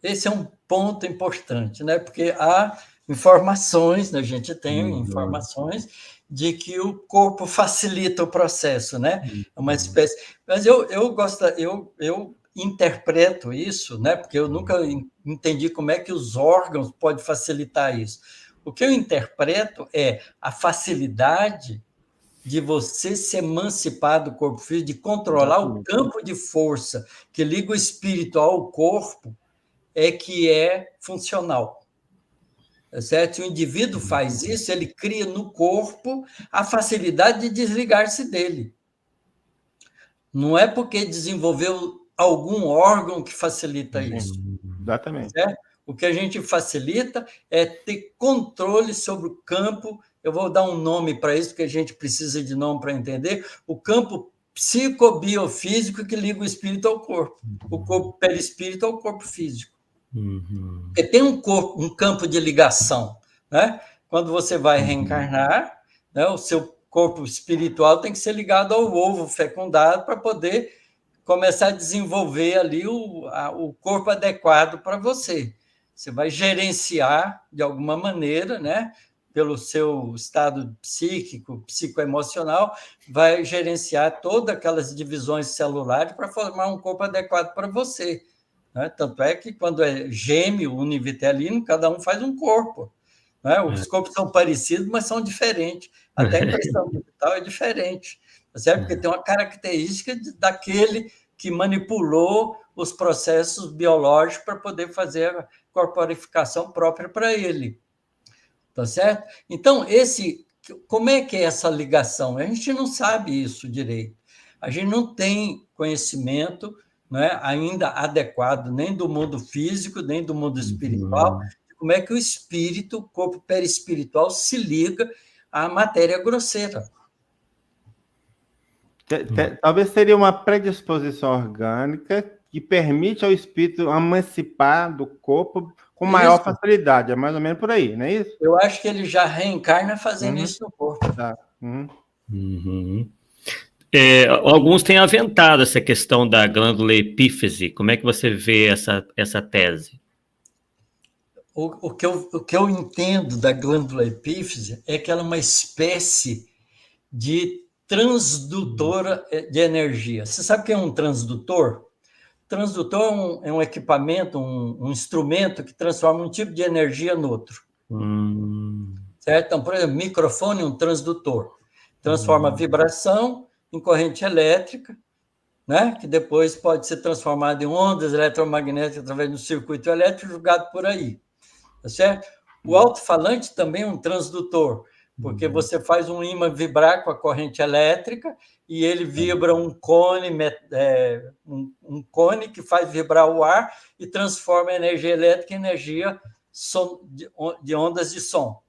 Esse é um ponto importante, né? Porque há informações, né? A gente tem informações de que o corpo facilita o processo, né? É uma espécie. Mas eu interpreto isso, né? Porque eu nunca entendi como é que os órgãos podem facilitar isso. O que eu interpreto é a facilidade de você se emancipar do corpo físico, de controlar o campo de força que liga o espírito ao corpo, que é funcional. Certo? Se o indivíduo faz isso, ele cria no corpo a facilidade de desligar-se dele. Não é porque desenvolveu algum órgão que facilita isso. Exatamente. Certo? O que a gente facilita é ter controle sobre o campo. Eu vou dar um nome para isso, porque a gente precisa de nome para entender. O campo psicobiofísico que liga o espírito ao corpo. O corpo perispírito ao corpo físico. Porque tem um campo de ligação. Né? Quando você vai reencarnar, né, o seu corpo espiritual tem que ser ligado ao ovo fecundado para poder começar a desenvolver ali o corpo adequado para você. Você vai gerenciar, de alguma maneira, né, pelo seu estado psíquico, psicoemocional, vai gerenciar todas aquelas divisões celulares para formar um corpo adequado para você. Né? Tanto é que, quando é gêmeo, univitelino, cada um faz um corpo. Né? Os corpos são parecidos, mas são diferentes. Até a impressão digital é diferente. Certo? Porque tem uma característica daquele que manipulou os processos biológicos para poder fazer a corporificação própria para ele. Tá certo? Então, como é que é essa ligação? A gente não sabe isso direito. A gente não tem conhecimento, né, ainda adequado, nem do mundo físico, nem do mundo espiritual, de como é que o espírito, o corpo perispiritual, se liga à matéria grosseira. Talvez seria uma predisposição orgânica que permite ao espírito emancipar do corpo com maior facilidade. É mais ou menos por aí, não é isso? Eu acho que ele já reencarna fazendo isso no corpo. Tá. Alguns têm aventado essa questão da glândula epífise. Como é que você vê essa tese? O que eu entendo da glândula epífise é que ela é uma espécie de transdutora de energia. Você sabe o que é um transdutor? Transdutor é um equipamento, um instrumento que transforma um tipo de energia no outro. Certo? Então, por exemplo, microfone é um transdutor. Transforma vibração em corrente elétrica, né? Que depois pode ser transformada em ondas eletromagnéticas através do circuito elétrico jogado por aí. Tá certo? O alto-falante também é um transdutor, porque você faz um ímã vibrar com a corrente elétrica e ele vibra um cone que faz vibrar o ar e transforma a energia elétrica em energia de ondas de som.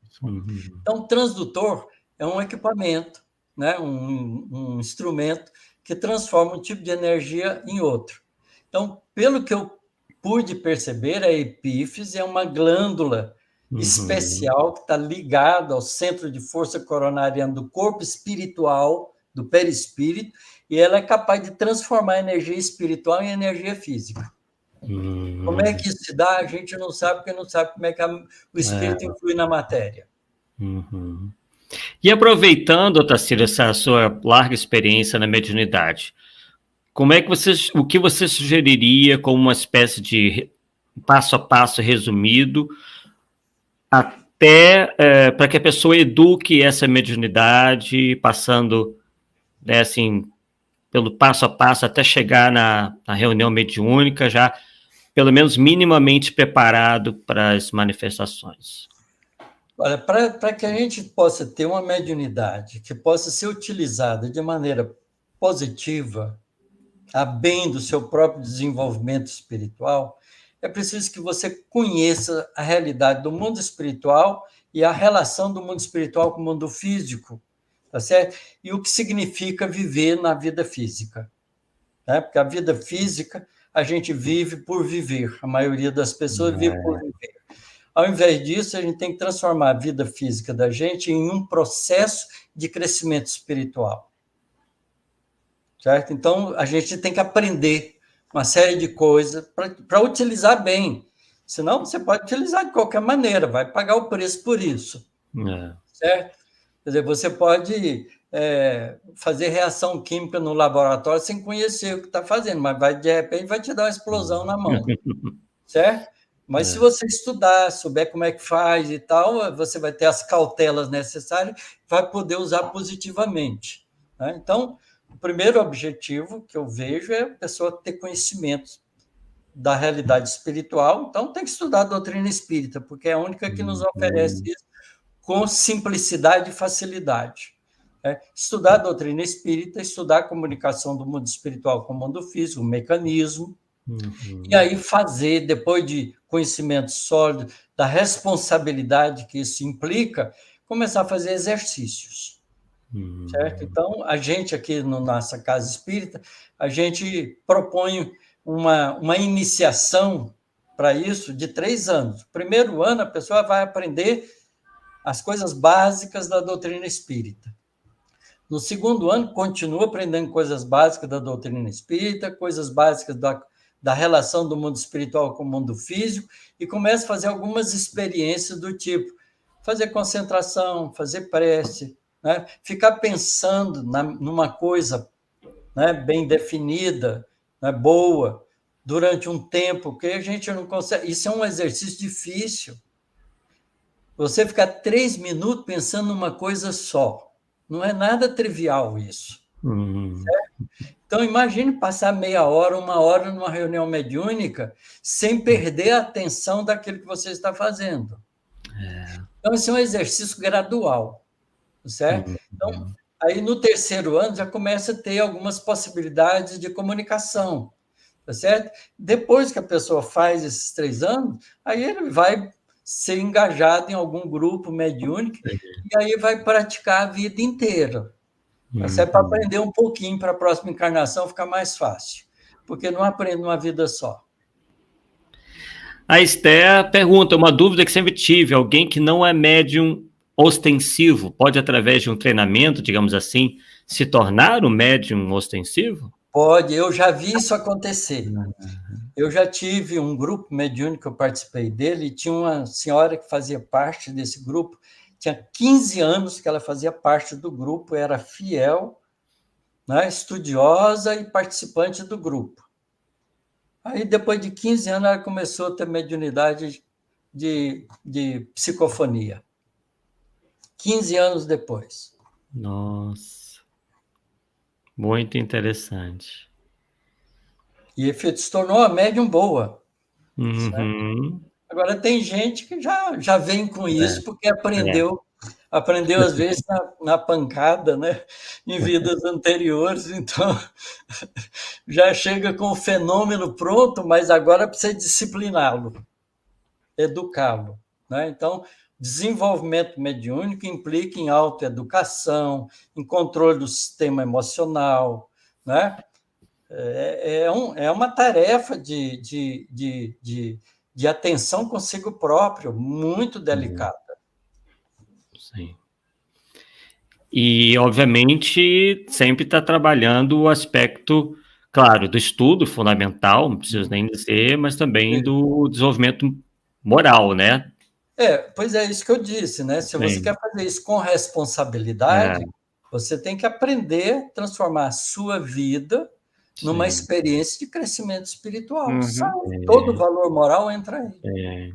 Então, o transdutor é um equipamento, né? um instrumento que transforma um tipo de energia em outro. Então, pelo que eu pude perceber, a epífise é uma glândula especial que está ligada ao centro de força coronariana do corpo espiritual, do perispírito, e ela é capaz de transformar a energia espiritual em energia física. Como é que isso se dá? A gente não sabe, porque não sabe como é que o espírito influi na matéria. E aproveitando, Otacílio, essa sua larga experiência na mediunidade, o que você sugeriria como uma espécie de passo a passo resumido até para que a pessoa eduque essa mediunidade, passando, né, assim, pelo passo a passo até chegar na reunião mediúnica, já pelo menos minimamente preparado para as manifestações? Olha, para que a gente possa ter uma mediunidade que possa ser utilizada de maneira positiva, a bem do seu próprio desenvolvimento espiritual, é preciso que você conheça a realidade do mundo espiritual e a relação do mundo espiritual com o mundo físico, tá certo? E o que significa viver na vida física, né? Porque a vida física a gente vive por viver, a maioria das pessoas vive por viver. Ao invés disso, a gente tem que transformar a vida física da gente em um processo de crescimento espiritual. Certo? Então, a gente tem que aprender uma série de coisas para utilizar bem. Senão, você pode utilizar de qualquer maneira, vai pagar o preço por isso. Certo? Quer dizer, você pode fazer reação química no laboratório sem conhecer o que está fazendo, mas de repente vai te dar uma explosão na mão. Certo? Mas se você estudar, souber como é que faz e tal, você vai ter as cautelas necessárias, vai poder usar positivamente. Né? Então, o primeiro objetivo que eu vejo é a pessoa ter conhecimento da realidade espiritual. Então, tem que estudar a doutrina espírita, porque é a única que nos oferece isso com simplicidade e facilidade. Estudar a doutrina espírita, estudar a comunicação do mundo espiritual com o mundo físico, o mecanismo, e aí fazer, depois de conhecimento sólido, da responsabilidade que isso implica, começar a fazer exercícios. Certo? Então, a gente aqui na nossa Casa Espírita, a gente propõe uma iniciação para isso de 3 anos. No primeiro ano, a pessoa vai aprender as coisas básicas da doutrina espírita. No segundo ano, continua aprendendo coisas básicas da doutrina espírita, coisas básicas da relação do mundo espiritual com o mundo físico, e começa a fazer algumas experiências do tipo fazer concentração, fazer prece, né? Ficar pensando numa coisa, né, bem definida, né, boa, durante um tempo, que a gente não consegue. Isso é um exercício difícil. Você ficar 3 minutos pensando numa coisa só. Não é nada trivial isso. Certo? Então, imagine passar meia hora, 1 hora numa reunião mediúnica sem perder a atenção daquilo que você está fazendo. Então, esse é um exercício gradual, certo? Então, aí no 3º ano já começa a ter algumas possibilidades de comunicação, tá certo? Depois que a pessoa faz esses 3 anos, aí ele vai ser engajado em algum grupo mediúnico e aí vai praticar a vida inteira. Isso é para aprender um pouquinho para a próxima encarnação ficar mais fácil, porque não aprende uma vida só. A Esther pergunta, uma dúvida que sempre tive, alguém que não é médium ostensivo, pode, através de um treinamento, digamos assim, se tornar um médium ostensivo? Pode, eu já vi isso acontecer. Eu já tive um grupo mediúnico que eu participei dele, e tinha uma senhora que fazia parte desse grupo, tinha 15 anos que ela fazia parte do grupo, era fiel, né, estudiosa e participante do grupo. Aí, depois de 15 anos, ela começou a ter mediunidade de psicofonia. 15 anos depois. Nossa. Muito interessante. E se tornou uma médium boa. Uhum. Agora, tem gente que já vem com isso porque aprendeu às vezes, na pancada, né? Em vidas anteriores, então já chega com o fenômeno pronto, mas agora precisa discipliná-lo, educá-lo. Né? Então, desenvolvimento mediúnico implica em autoeducação, em controle do sistema emocional, né? é uma tarefa de atenção consigo próprio, muito delicada. Sim. E, obviamente, sempre está trabalhando o aspecto, claro, do estudo fundamental, não preciso nem dizer, mas também do desenvolvimento moral, né? Pois é isso que eu disse, né? Se você quer fazer isso com responsabilidade, você tem que aprender a transformar a sua vida numa experiência de crescimento espiritual. Todo o valor moral entra aí.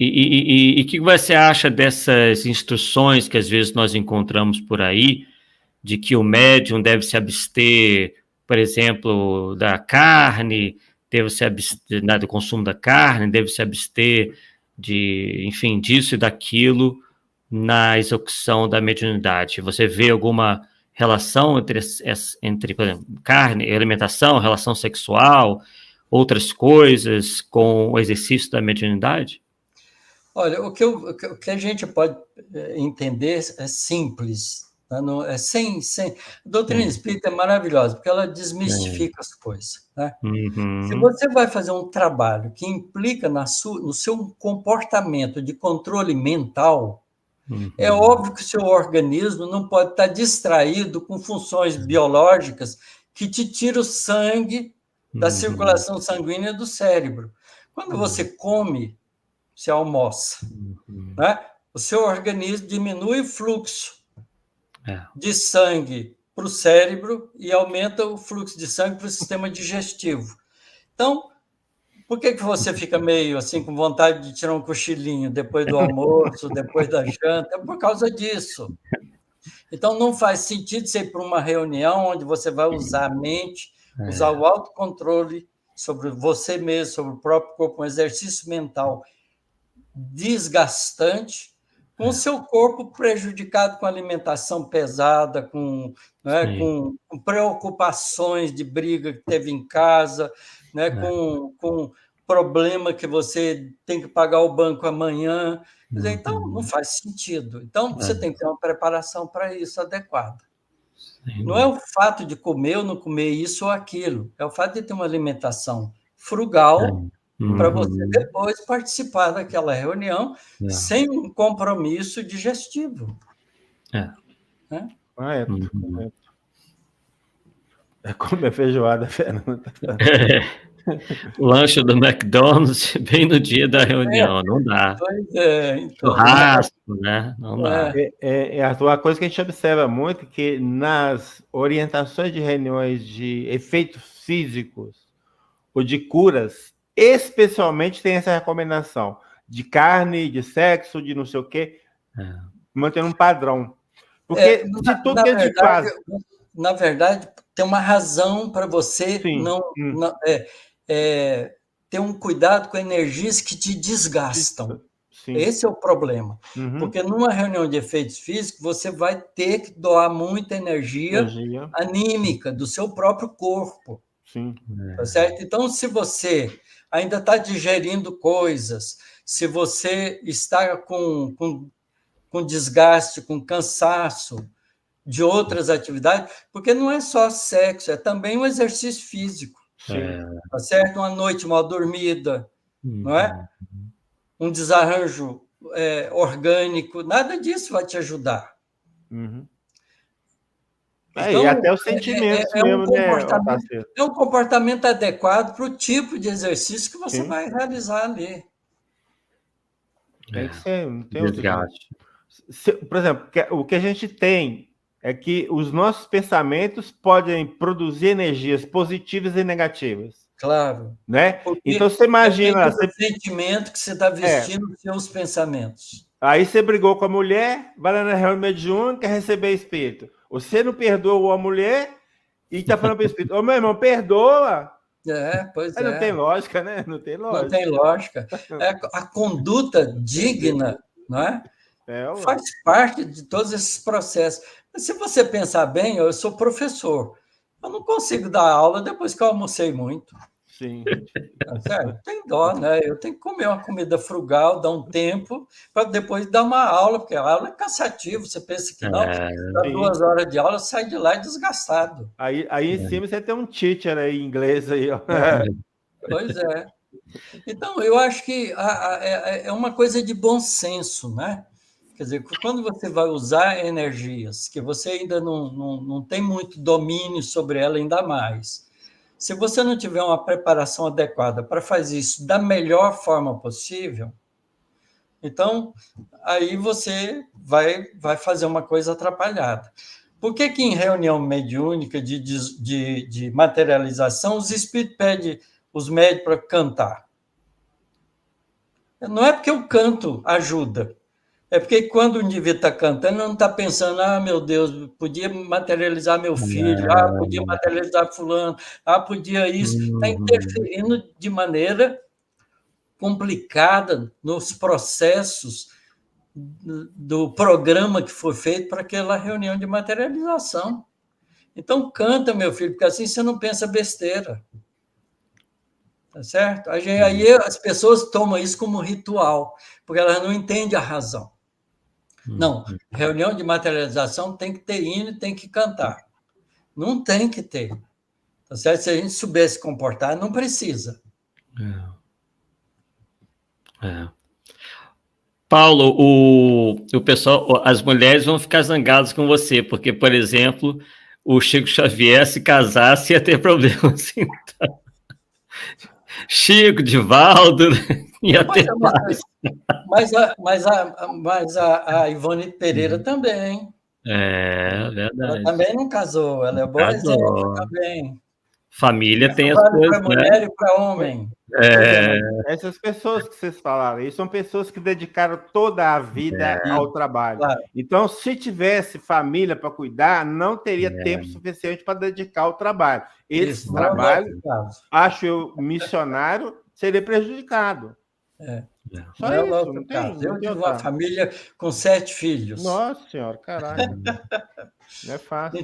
E o que você acha dessas instruções que às vezes nós encontramos por aí, de que o médium deve se abster, por exemplo, da carne, deve se abster do consumo da carne, deve se abster de, enfim, disso e daquilo na execução da mediunidade? Você vê alguma relação entre por exemplo, carne, alimentação, relação sexual, outras coisas com o exercício da mediunidade? Olha, o que a gente pode entender é simples. Tá? Não, a doutrina espírita é maravilhosa, porque ela desmistifica as coisas. Né? Se você vai fazer um trabalho que implica no seu comportamento de controle mental, é óbvio que o seu organismo não pode estar distraído com funções biológicas que te tiram o sangue da circulação sanguínea do cérebro. Quando você come, você almoça, né? O seu organismo diminui o fluxo de sangue para o cérebro e aumenta o fluxo de sangue para o sistema digestivo. Então, por que você fica meio assim com vontade de tirar um cochilinho depois do almoço, depois da janta? É por causa disso. Então, não faz sentido você ir para uma reunião onde você vai usar a mente, usar o autocontrole sobre você mesmo, sobre o próprio corpo, um exercício mental desgastante, com o seu corpo prejudicado com alimentação pesada, com preocupações de briga que teve em casa, né, com problema que você tem que pagar o banco amanhã. Quer dizer, então, não faz sentido. Então, você tem que ter uma preparação para isso adequada. Não é o fato de comer ou não comer isso ou aquilo, é o fato de ter uma alimentação frugal, para você depois participar daquela reunião sem um compromisso digestivo. Correto, correto. É comer feijoada, Fernando. Lanche do McDonald's bem no dia da reunião, não dá. Pois é. Então, churrasco, né? Não dá. A coisa que a gente observa muito é que nas orientações de reuniões de efeitos físicos ou de curas, especialmente tem essa recomendação de carne, de sexo, de não sei o quê, mantendo um padrão. Porque de tudo que a gente faz... Na verdade, tem uma razão para você ter um cuidado com energias que te desgastam. Sim. Esse é o problema. Porque numa reunião de efeitos físicos, você vai ter que doar muita energia anímica do seu próprio corpo. Sim. Tá certo? Então, se você ainda está digerindo coisas, se você está com desgaste, com cansaço de outras atividades, porque não é só sexo, é também um exercício físico. Tá certo? Uma noite mal dormida, não é? Um desarranjo orgânico, nada disso vai te ajudar. Então, e até os sentimentos mesmo, é um comportamento adequado para o tipo de exercício que você vai realizar ali. Tem que ser, não tem outro jeito. Por exemplo, o que a gente tem é que os nossos pensamentos podem produzir energias positivas e negativas. Claro. Né? Então, você imagina... o sentimento que você está vestindo os seus pensamentos. Aí você brigou com a mulher, vai lá na reunião mediúnica, quer receber espírito. Você não perdoa a mulher e está falando para o espírito, ô meu irmão, perdoa. Pois Não tem lógica, né? Não tem lógica. Não tem lógica. A conduta digna, não é? Faz parte de todos esses processos. Mas se você pensar bem, eu sou professor. Eu não consigo dar aula depois que eu almocei muito. Sim. Sério, tem dó, né? Eu tenho que comer uma comida frugal, dar um tempo, para depois dar uma aula, porque a aula é cansativa. Você pensa que não, dá 2 horas de aula, sai de lá desgastado. Aí em cima você tem um teacher aí em inglês aí, ó. Pois é. Então, eu acho que é uma coisa de bom senso, né? Quer dizer, quando você vai usar energias que você ainda não tem muito domínio sobre ela, ainda mais. Se você não tiver uma preparação adequada para fazer isso da melhor forma possível, então aí você vai fazer uma coisa atrapalhada. Por que em reunião mediúnica de materialização os espíritos pedem os médios para cantar? Não é porque o canto ajuda, é porque quando o indivíduo está cantando, não está pensando, meu Deus, podia materializar meu filho, podia materializar fulano, podia isso. Está interferindo de maneira complicada nos processos do programa que foi feito para aquela reunião de materialização. Então, canta, meu filho, porque assim você não pensa besteira. Tá certo? Aí as pessoas tomam isso como ritual, porque elas não entendem a razão. Não, reunião de materialização tem que ter hino e tem que cantar. Não tem que ter. Tá certo? Se a gente soubesse se comportar, não precisa. Paulo, o pessoal, as mulheres vão ficar zangadas com você, porque, por exemplo, o Chico Xavier, se casasse, ia ter problemas. Então. Chico, Divaldo, ia ter mais. Mas a Ivone Pereira também. É verdade. Ela também não casou, ela é bom exemplo também. Família tem as coisas, para mulher e para homem. Essas pessoas que vocês falaram aí são pessoas que dedicaram toda a vida ao trabalho. Claro. Então, se tivesse família para cuidar, não teria tempo suficiente para dedicar ao trabalho. Esse trabalho, acho eu, missionário, seria prejudicado. Só não isso, não tem. Eu tive uma família com 7 filhos. Nossa Senhora, caralho. Não é fácil.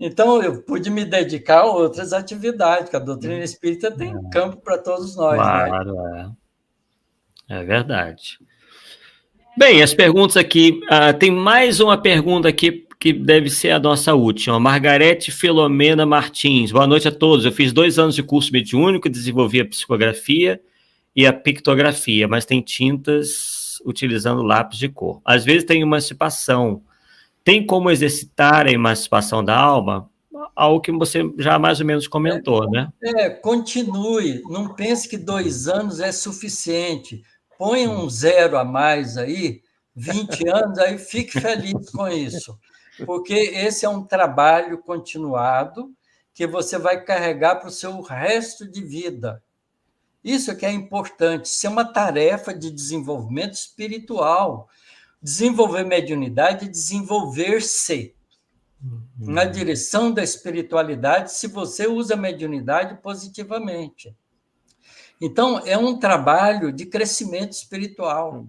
Então, eu pude me dedicar a outras atividades, porque a doutrina espírita tem campo para todos nós. Claro, né? É verdade. Bem, as perguntas aqui. Tem mais uma pergunta aqui que deve ser a nossa última. Margarete Filomena Martins. Boa noite a todos. Eu fiz 2 anos de curso mediúnico, desenvolvi a psicografia e a pictografia, mas tem tintas utilizando lápis de cor. Às vezes tem emancipação. Tem como exercitar a emancipação da alma? Algo que você já mais ou menos comentou, né? Continue. Não pense que 2 anos é suficiente. Põe um 0 a mais aí, 20 anos, aí fique feliz com isso. Porque esse é um trabalho continuado que você vai carregar para o seu resto de vida. Isso que é importante. Isso é uma tarefa de desenvolvimento espiritual. Desenvolver mediunidade é desenvolver-se na direção da espiritualidade, se você usa a mediunidade positivamente. Então, é um trabalho de crescimento espiritual.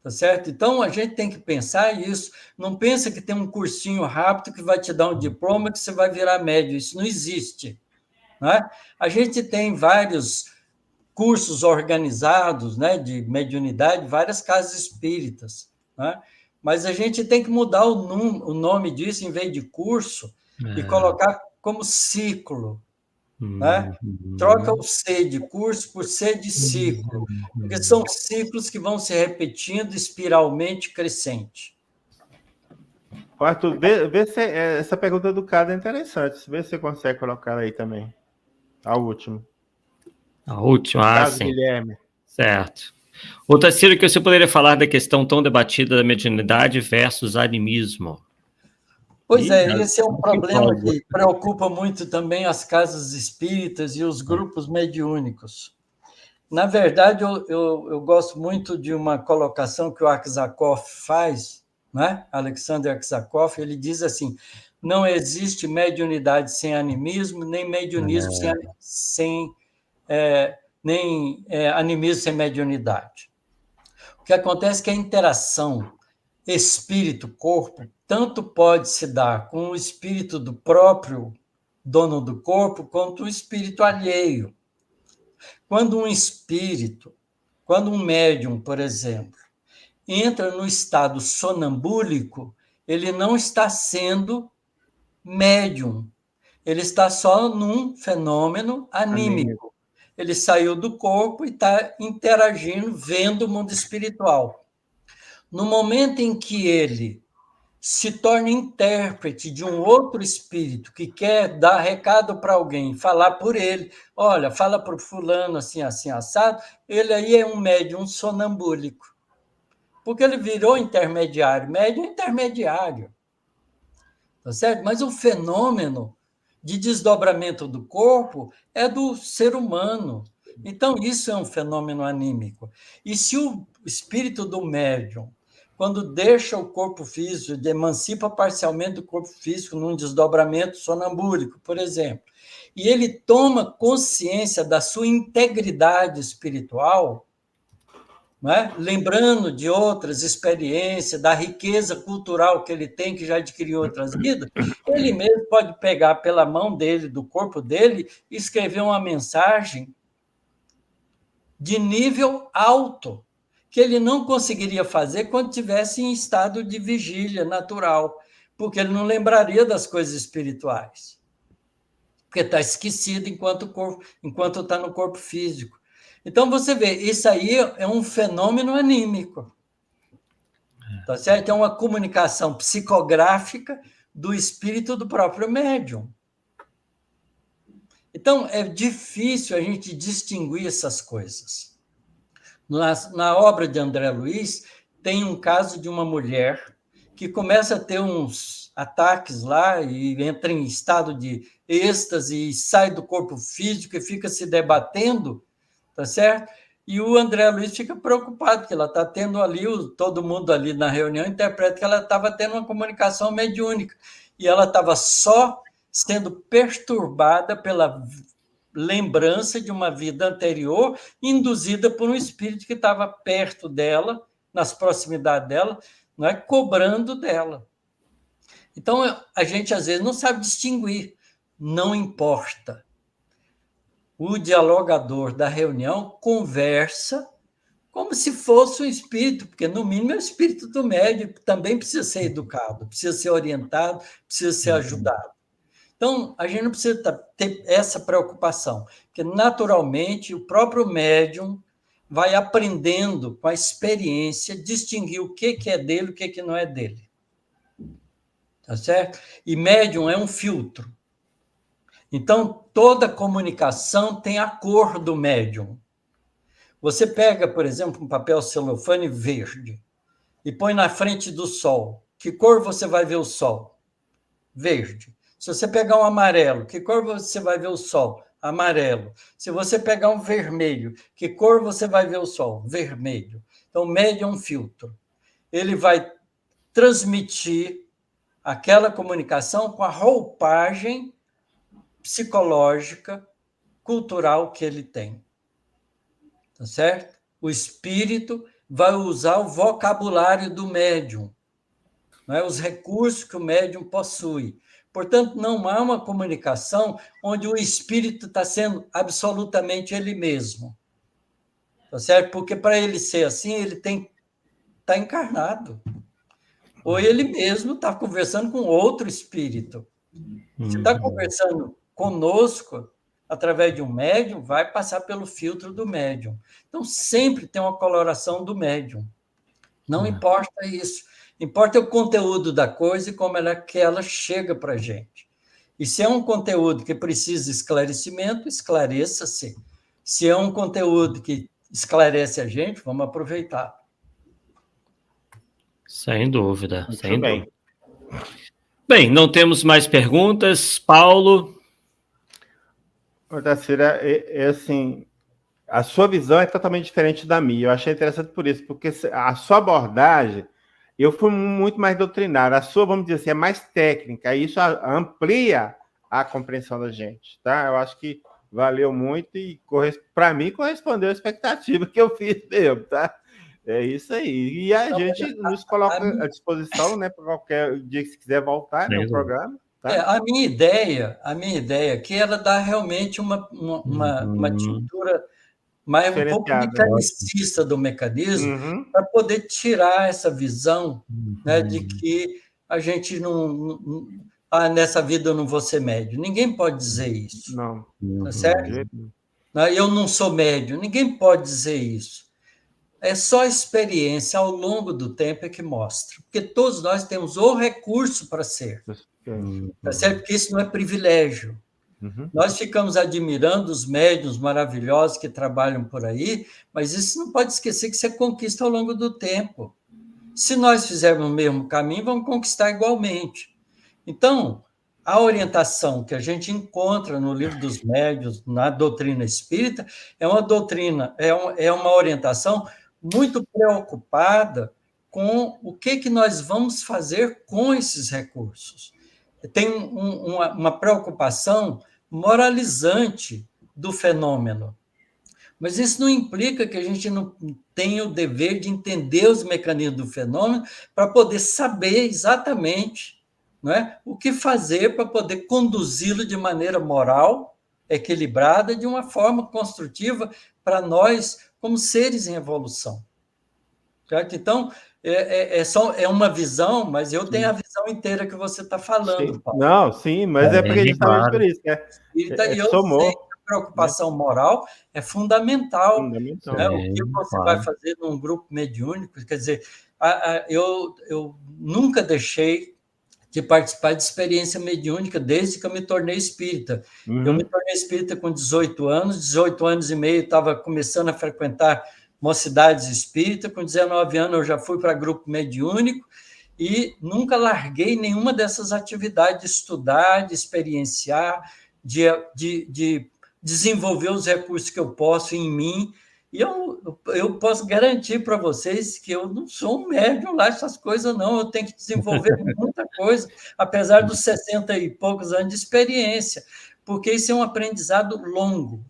Tá certo? Então, a gente tem que pensar isso. Não pensa que tem um cursinho rápido que vai te dar um diploma que você vai virar médium. Isso não existe. Né? A gente tem vários cursos organizados, né, de mediunidade, várias casas espíritas, né? Mas a gente tem que mudar o nome disso, em vez de curso, e colocar como ciclo. Né? Troca o C de curso por C de ciclo, porque são ciclos que vão se repetindo espiralmente crescente. Arthur, vê se essa pergunta do Cado é interessante. Vê se você consegue colocar aí também. A última. A última, sim. Guilherme. Certo. Outra, Ciro, que você poderia falar da questão tão debatida da mediunidade versus animismo. Pois esse é um problema que preocupa muito também as casas espíritas e os grupos mediúnicos. Na verdade, eu gosto muito de uma colocação que o Aksakov faz, né? Alexander Aksakov, ele diz assim: não existe mediunidade sem animismo, nem mediunismo nem animismo sem mediunidade. O que acontece é que a interação espírito-corpo tanto pode se dar com o espírito do próprio dono do corpo, quanto o espírito alheio. Quando um espírito, quando um médium, por exemplo, entra no estado sonambúlico, ele não está sendo médium, ele está só num fenômeno anímico. Ele saiu do corpo e está interagindo, vendo o mundo espiritual. No momento em que ele se torna intérprete de um outro espírito que quer dar recado para alguém, falar por ele, olha, fala para o fulano assim, assim, assado, ele aí é um médium sonambúlico, porque ele virou intermediário, médium intermediário, tá certo? Mas o fenômeno de desdobramento do corpo é do ser humano. Então, isso é um fenômeno anímico. E se o espírito do médium, quando deixa o corpo físico, emancipa parcialmente do corpo físico num desdobramento sonambúlico, por exemplo, e ele toma consciência da sua integridade espiritual, né? Lembrando de outras experiências, da riqueza cultural que ele tem, que já adquiriu outras vidas, ele mesmo pode pegar pela mão dele, do corpo dele, e escrever uma mensagem de nível alto, que ele não conseguiria fazer quando estivesse em estado de vigília natural, porque ele não lembraria das coisas espirituais, porque está esquecido enquanto está no corpo físico. Então, você vê, isso aí é um fenômeno anímico, tá certo? É uma comunicação psicográfica do espírito do próprio médium. Então, é difícil a gente distinguir essas coisas. Na obra de André Luiz, tem um caso de uma mulher que começa a ter uns ataques lá e entra em estado de êxtase e sai do corpo físico e fica se debatendo, tá certo? E o André Luiz fica preocupado, porque ela está tendo ali, todo mundo ali na reunião interpreta que ela estava tendo uma comunicação mediúnica, e ela estava só sendo perturbada pela lembrança de uma vida anterior, induzida por um espírito que estava perto dela, nas proximidades dela, não é, cobrando dela. Então, a gente, às vezes, não sabe distinguir. Não importa. O dialogador da reunião conversa como se fosse um espírito, porque, no mínimo, é o espírito do médium, também precisa ser educado, precisa ser orientado, precisa ser ajudado. Então, a gente não precisa ter essa preocupação, porque, naturalmente, o próprio médium vai aprendendo, com a experiência, distinguir o que é dele e o que não é dele. Tá certo? E médium é um filtro. Então, toda comunicação tem a cor do médium. Você pega, por exemplo, um papel celofane verde e põe na frente do sol. Que cor você vai ver o sol? Verde. Se você pegar um amarelo, que cor você vai ver o sol? Amarelo. Se você pegar um vermelho, que cor você vai ver o sol? Vermelho. Então, o médium é um filtro. Ele vai transmitir aquela comunicação com a roupagem psicológica, cultural que ele tem. Tá certo? O espírito vai usar o vocabulário do médium, não é? Os recursos que o médium possui. Portanto, não há uma comunicação onde o espírito está sendo absolutamente ele mesmo. Tá certo? Porque para ele ser assim, ele tem que estar encarnado. Ou ele mesmo está conversando com outro espírito. Se está conversando conosco, através de um médium, vai passar pelo filtro do médium. Então, sempre tem uma coloração do médium. Não importa isso. Importa o conteúdo da coisa e como que ela chega para a gente. E se é um conteúdo que precisa de esclarecimento, esclareça-se. Se é um conteúdo que esclarece a gente, vamos aproveitar. Sem dúvida, Muito sem bem. dúvida. Bem, não temos mais perguntas. Paulo? Tacira, assim, a sua visão é totalmente diferente da minha. Eu achei interessante por isso, porque a sua abordagem, eu fui muito mais doutrinário. A sua, vamos dizer assim, é mais técnica. E isso amplia a compreensão da gente, tá? Eu acho que valeu muito e, para mim, correspondeu à expectativa que eu fiz mesmo, tá? É isso aí. E a gente nos coloca à disposição, né, para qualquer dia que se quiser voltar no programa. Tá? A minha ideia aqui era dar realmente uma tintura mas um pouco mecanicista do mecanismo, para poder tirar essa visão, né, de que a gente não nessa vida eu não vou ser médium. Ninguém pode dizer isso. Não. Tá certo? Eu não sou médium. Ninguém pode dizer isso. É só a experiência ao longo do tempo é que mostra. Porque todos nós temos o recurso para ser. Tá certo? Porque isso não é privilégio. Nós ficamos admirando os médiuns maravilhosos que trabalham por aí, mas isso não pode esquecer que isso é conquista ao longo do tempo. Se nós fizermos o mesmo caminho, vamos conquistar igualmente. Então, a orientação que a gente encontra no Livro dos Médiuns, na doutrina espírita, é uma doutrina, é uma orientação muito preocupada com o que nós vamos fazer com esses recursos. Tem uma preocupação moralizante do fenômeno. Mas isso não implica que a gente não tenha o dever de entender os mecanismos do fenômeno para poder saber exatamente, não é, o que fazer para poder conduzi-lo de maneira moral, equilibrada, de uma forma construtiva para nós, como seres em evolução. Certo? Então, é uma visão, mas eu tenho a visão inteira que você está falando, Paulo. Não, sim, mas é justamente por isso. E eu sei que a preocupação moral é fundamental. Fundamental. O que você vai fazer num grupo mediúnico? Quer dizer, eu nunca deixei de participar de experiência mediúnica desde que eu me tornei espírita. Eu me tornei espírita com 18 anos e meio estava começando a frequentar mocidades espíritas, com 19 anos eu já fui para grupo mediúnico e nunca larguei nenhuma dessas atividades de estudar, de experienciar, de desenvolver os recursos que eu posso em mim. E eu posso garantir para vocês que eu não sou um médium lá, essas coisas não, eu tenho que desenvolver muita coisa, apesar dos 60 e poucos anos de experiência, porque isso é um aprendizado longo.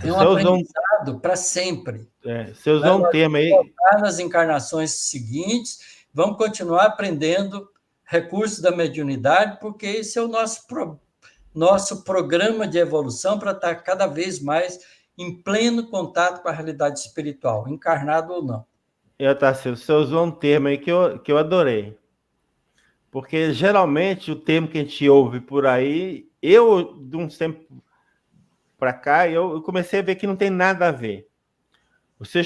É um aprendizado para sempre. Você usou um termo aí. Nas encarnações seguintes, vamos continuar aprendendo recursos da mediunidade, porque esse é o nosso programa de evolução para estar cada vez mais em pleno contato com a realidade espiritual, encarnado ou não. Tarcísio, você usou um termo aí que eu adorei. Porque geralmente o termo que a gente ouve por aí, de um tempo para cá, eu comecei a ver que não tem nada a ver. Você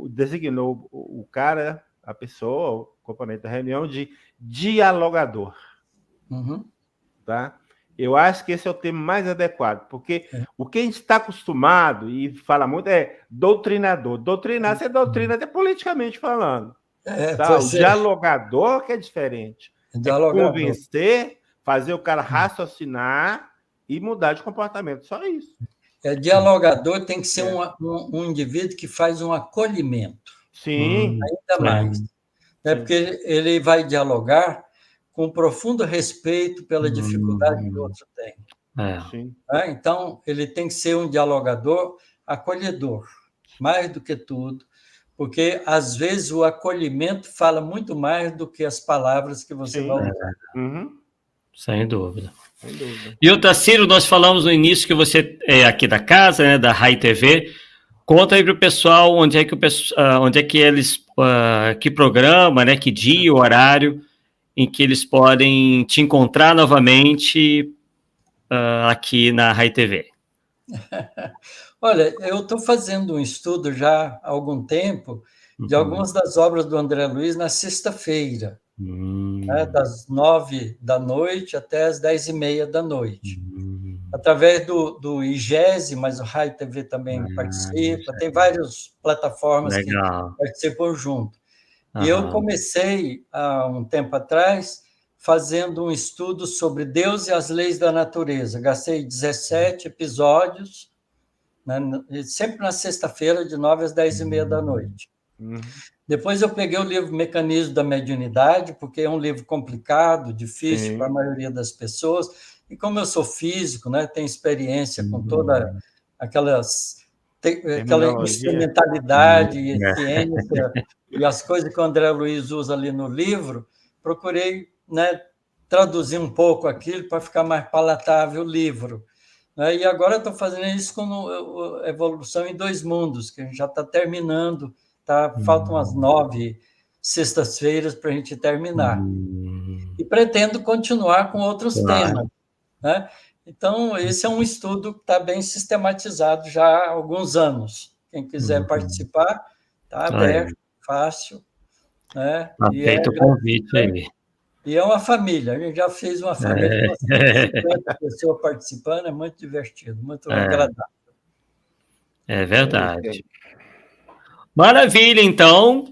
designou o cara, a pessoa, o componente da reunião, de dialogador. Tá? Eu acho que esse é o termo mais adequado, porque o que a gente está acostumado e fala muito é doutrinador. Doutrinar, você doutrina até politicamente falando. Tá? O dialogador que é diferente. Convencer, fazer o cara raciocinar e mudar de comportamento, só isso. Dialogador tem que ser um indivíduo que faz um acolhimento. Sim. Ainda mais. Porque ele vai dialogar com profundo respeito pela dificuldade que o outro tem. Então, ele tem que ser um dialogador acolhedor, mais do que tudo, porque, às vezes, o acolhimento fala muito mais do que as palavras que você vai usar. Sem dúvida. E o Tarcísio, nós falamos no início que você é aqui da casa, né, da Rai TV. Conta aí para o pessoal onde é que eles que programa, né, que dia, o horário em que eles podem te encontrar novamente aqui na Rai TV. Olha, eu estou fazendo um estudo já há algum tempo de algumas das obras do André Luiz na sexta-feira, né, das 9 da noite até as 10h30 da noite. Através do IGESE, mas o Rai TV também participa, tem várias plataformas que participam junto. E eu comecei, há um tempo atrás, fazendo um estudo sobre Deus e as leis da natureza. Gastei 17 episódios, né, sempre na sexta-feira, de 9 às 10h30 da noite. Depois eu peguei o livro Mecanismo da Mediunidade, porque é um livro complicado, difícil para a maioria das pessoas, e como eu sou físico, né, tenho experiência com toda aquela instrumentalidade e ciência e as coisas que o André Luiz usa ali no livro, procurei, né, traduzir um pouco aquilo para ficar mais palatável o livro. né? E agora estou fazendo isso com Evolução em Dois Mundos, que a gente já está terminando, faltam umas 9 sextas-feiras para a gente terminar. E pretendo continuar com outros temas, né? Então, esse é um estudo que está bem sistematizado já há alguns anos. Quem quiser participar, está aberto, fácil. Né? Feito o convite aí. E é uma família, a gente já fez uma família com 50 pessoas participando, é muito divertido, muito agradável. É verdade. Maravilha, então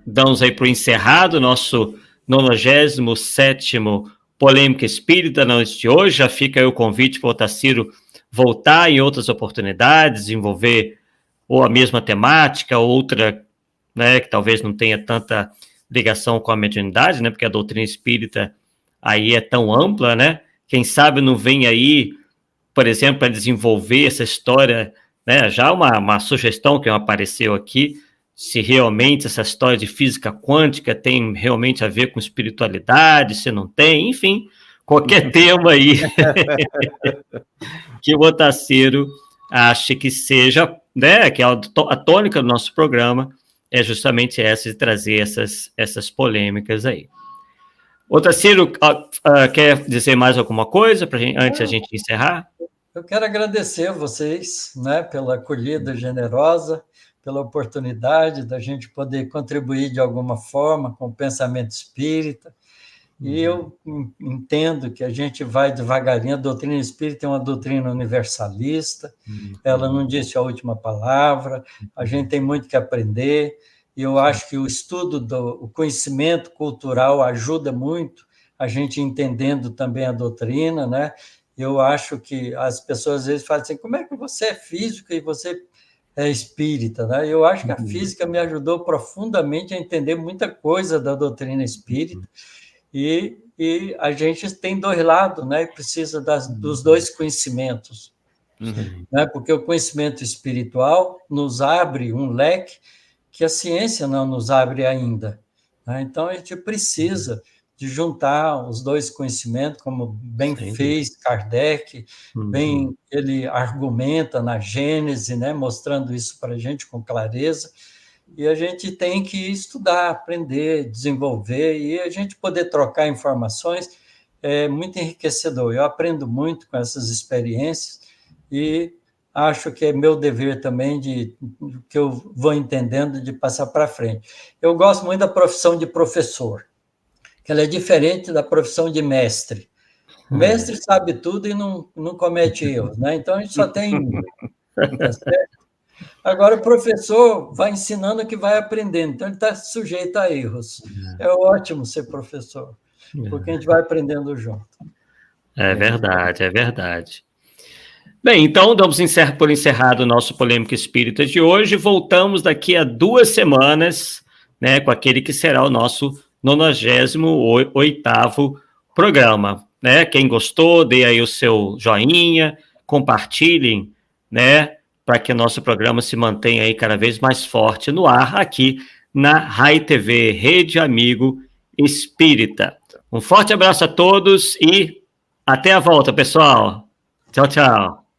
damos aí para o encerrado o nosso 97º Polêmica Espírita na noite de hoje. Já fica aí o convite para o Otacílio voltar em outras oportunidades, desenvolver ou a mesma temática, outra, né, que talvez não tenha tanta ligação com a mediunidade, né, porque a doutrina espírita aí é tão ampla, né? Quem sabe não vem aí, por exemplo, para desenvolver essa história, né? Já uma sugestão que apareceu aqui, se realmente essa história de física quântica tem realmente a ver com espiritualidade, se não tem, enfim, qualquer tema aí que o Otacílio ache que seja, né, que a tônica do nosso programa é justamente essa, de trazer essas polêmicas aí. Otacílio, quer dizer mais alguma coisa antes da gente encerrar? Eu quero agradecer a vocês, né, pela acolhida generosa, pela oportunidade da gente poder contribuir de alguma forma com o pensamento espírita. E eu entendo que a gente vai devagarinho. A doutrina espírita é uma doutrina universalista, ela não disse a última palavra, a gente tem muito que aprender, e eu acho que o estudo o conhecimento cultural ajuda muito a gente entendendo também a doutrina, né? Eu acho que as pessoas às vezes falam assim, como é que você é físico e você é espírita, né? Eu acho que a física me ajudou profundamente a entender muita coisa da doutrina espírita, e a gente tem dois lados, né? Precisa dos dois conhecimentos, né? Porque o conhecimento espiritual nos abre um leque que a ciência não nos abre ainda, né? Então, a gente precisa de juntar os dois conhecimentos, como bem fez Kardec, bem ele argumenta na Gênese, né? Mostrando isso para a gente com clareza. E a gente tem que estudar, aprender, desenvolver, e a gente poder trocar informações é muito enriquecedor. Eu aprendo muito com essas experiências e acho que é meu dever também, que eu vou entendendo, de passar para frente. Eu gosto muito da profissão de professor, que ela é diferente da profissão de mestre. O mestre sabe tudo e não comete erros, né? Então, a gente só tem... Tá certo? Agora, o professor vai ensinando que vai aprendendo, então ele está sujeito a erros. É ótimo ser professor, porque a gente vai aprendendo junto. É verdade, é verdade. Bem, então, damos por encerrado o nosso Polêmica Espírita de hoje. Voltamos daqui a 2 semanas, né, com aquele que será o nosso 98º programa, né? Quem gostou, dê aí o seu joinha, compartilhem, né, para que o nosso programa se mantenha aí cada vez mais forte no ar, aqui na RAI TV, Rede Amigo Espírita. Um forte abraço a todos e até a volta, pessoal. Tchau, tchau.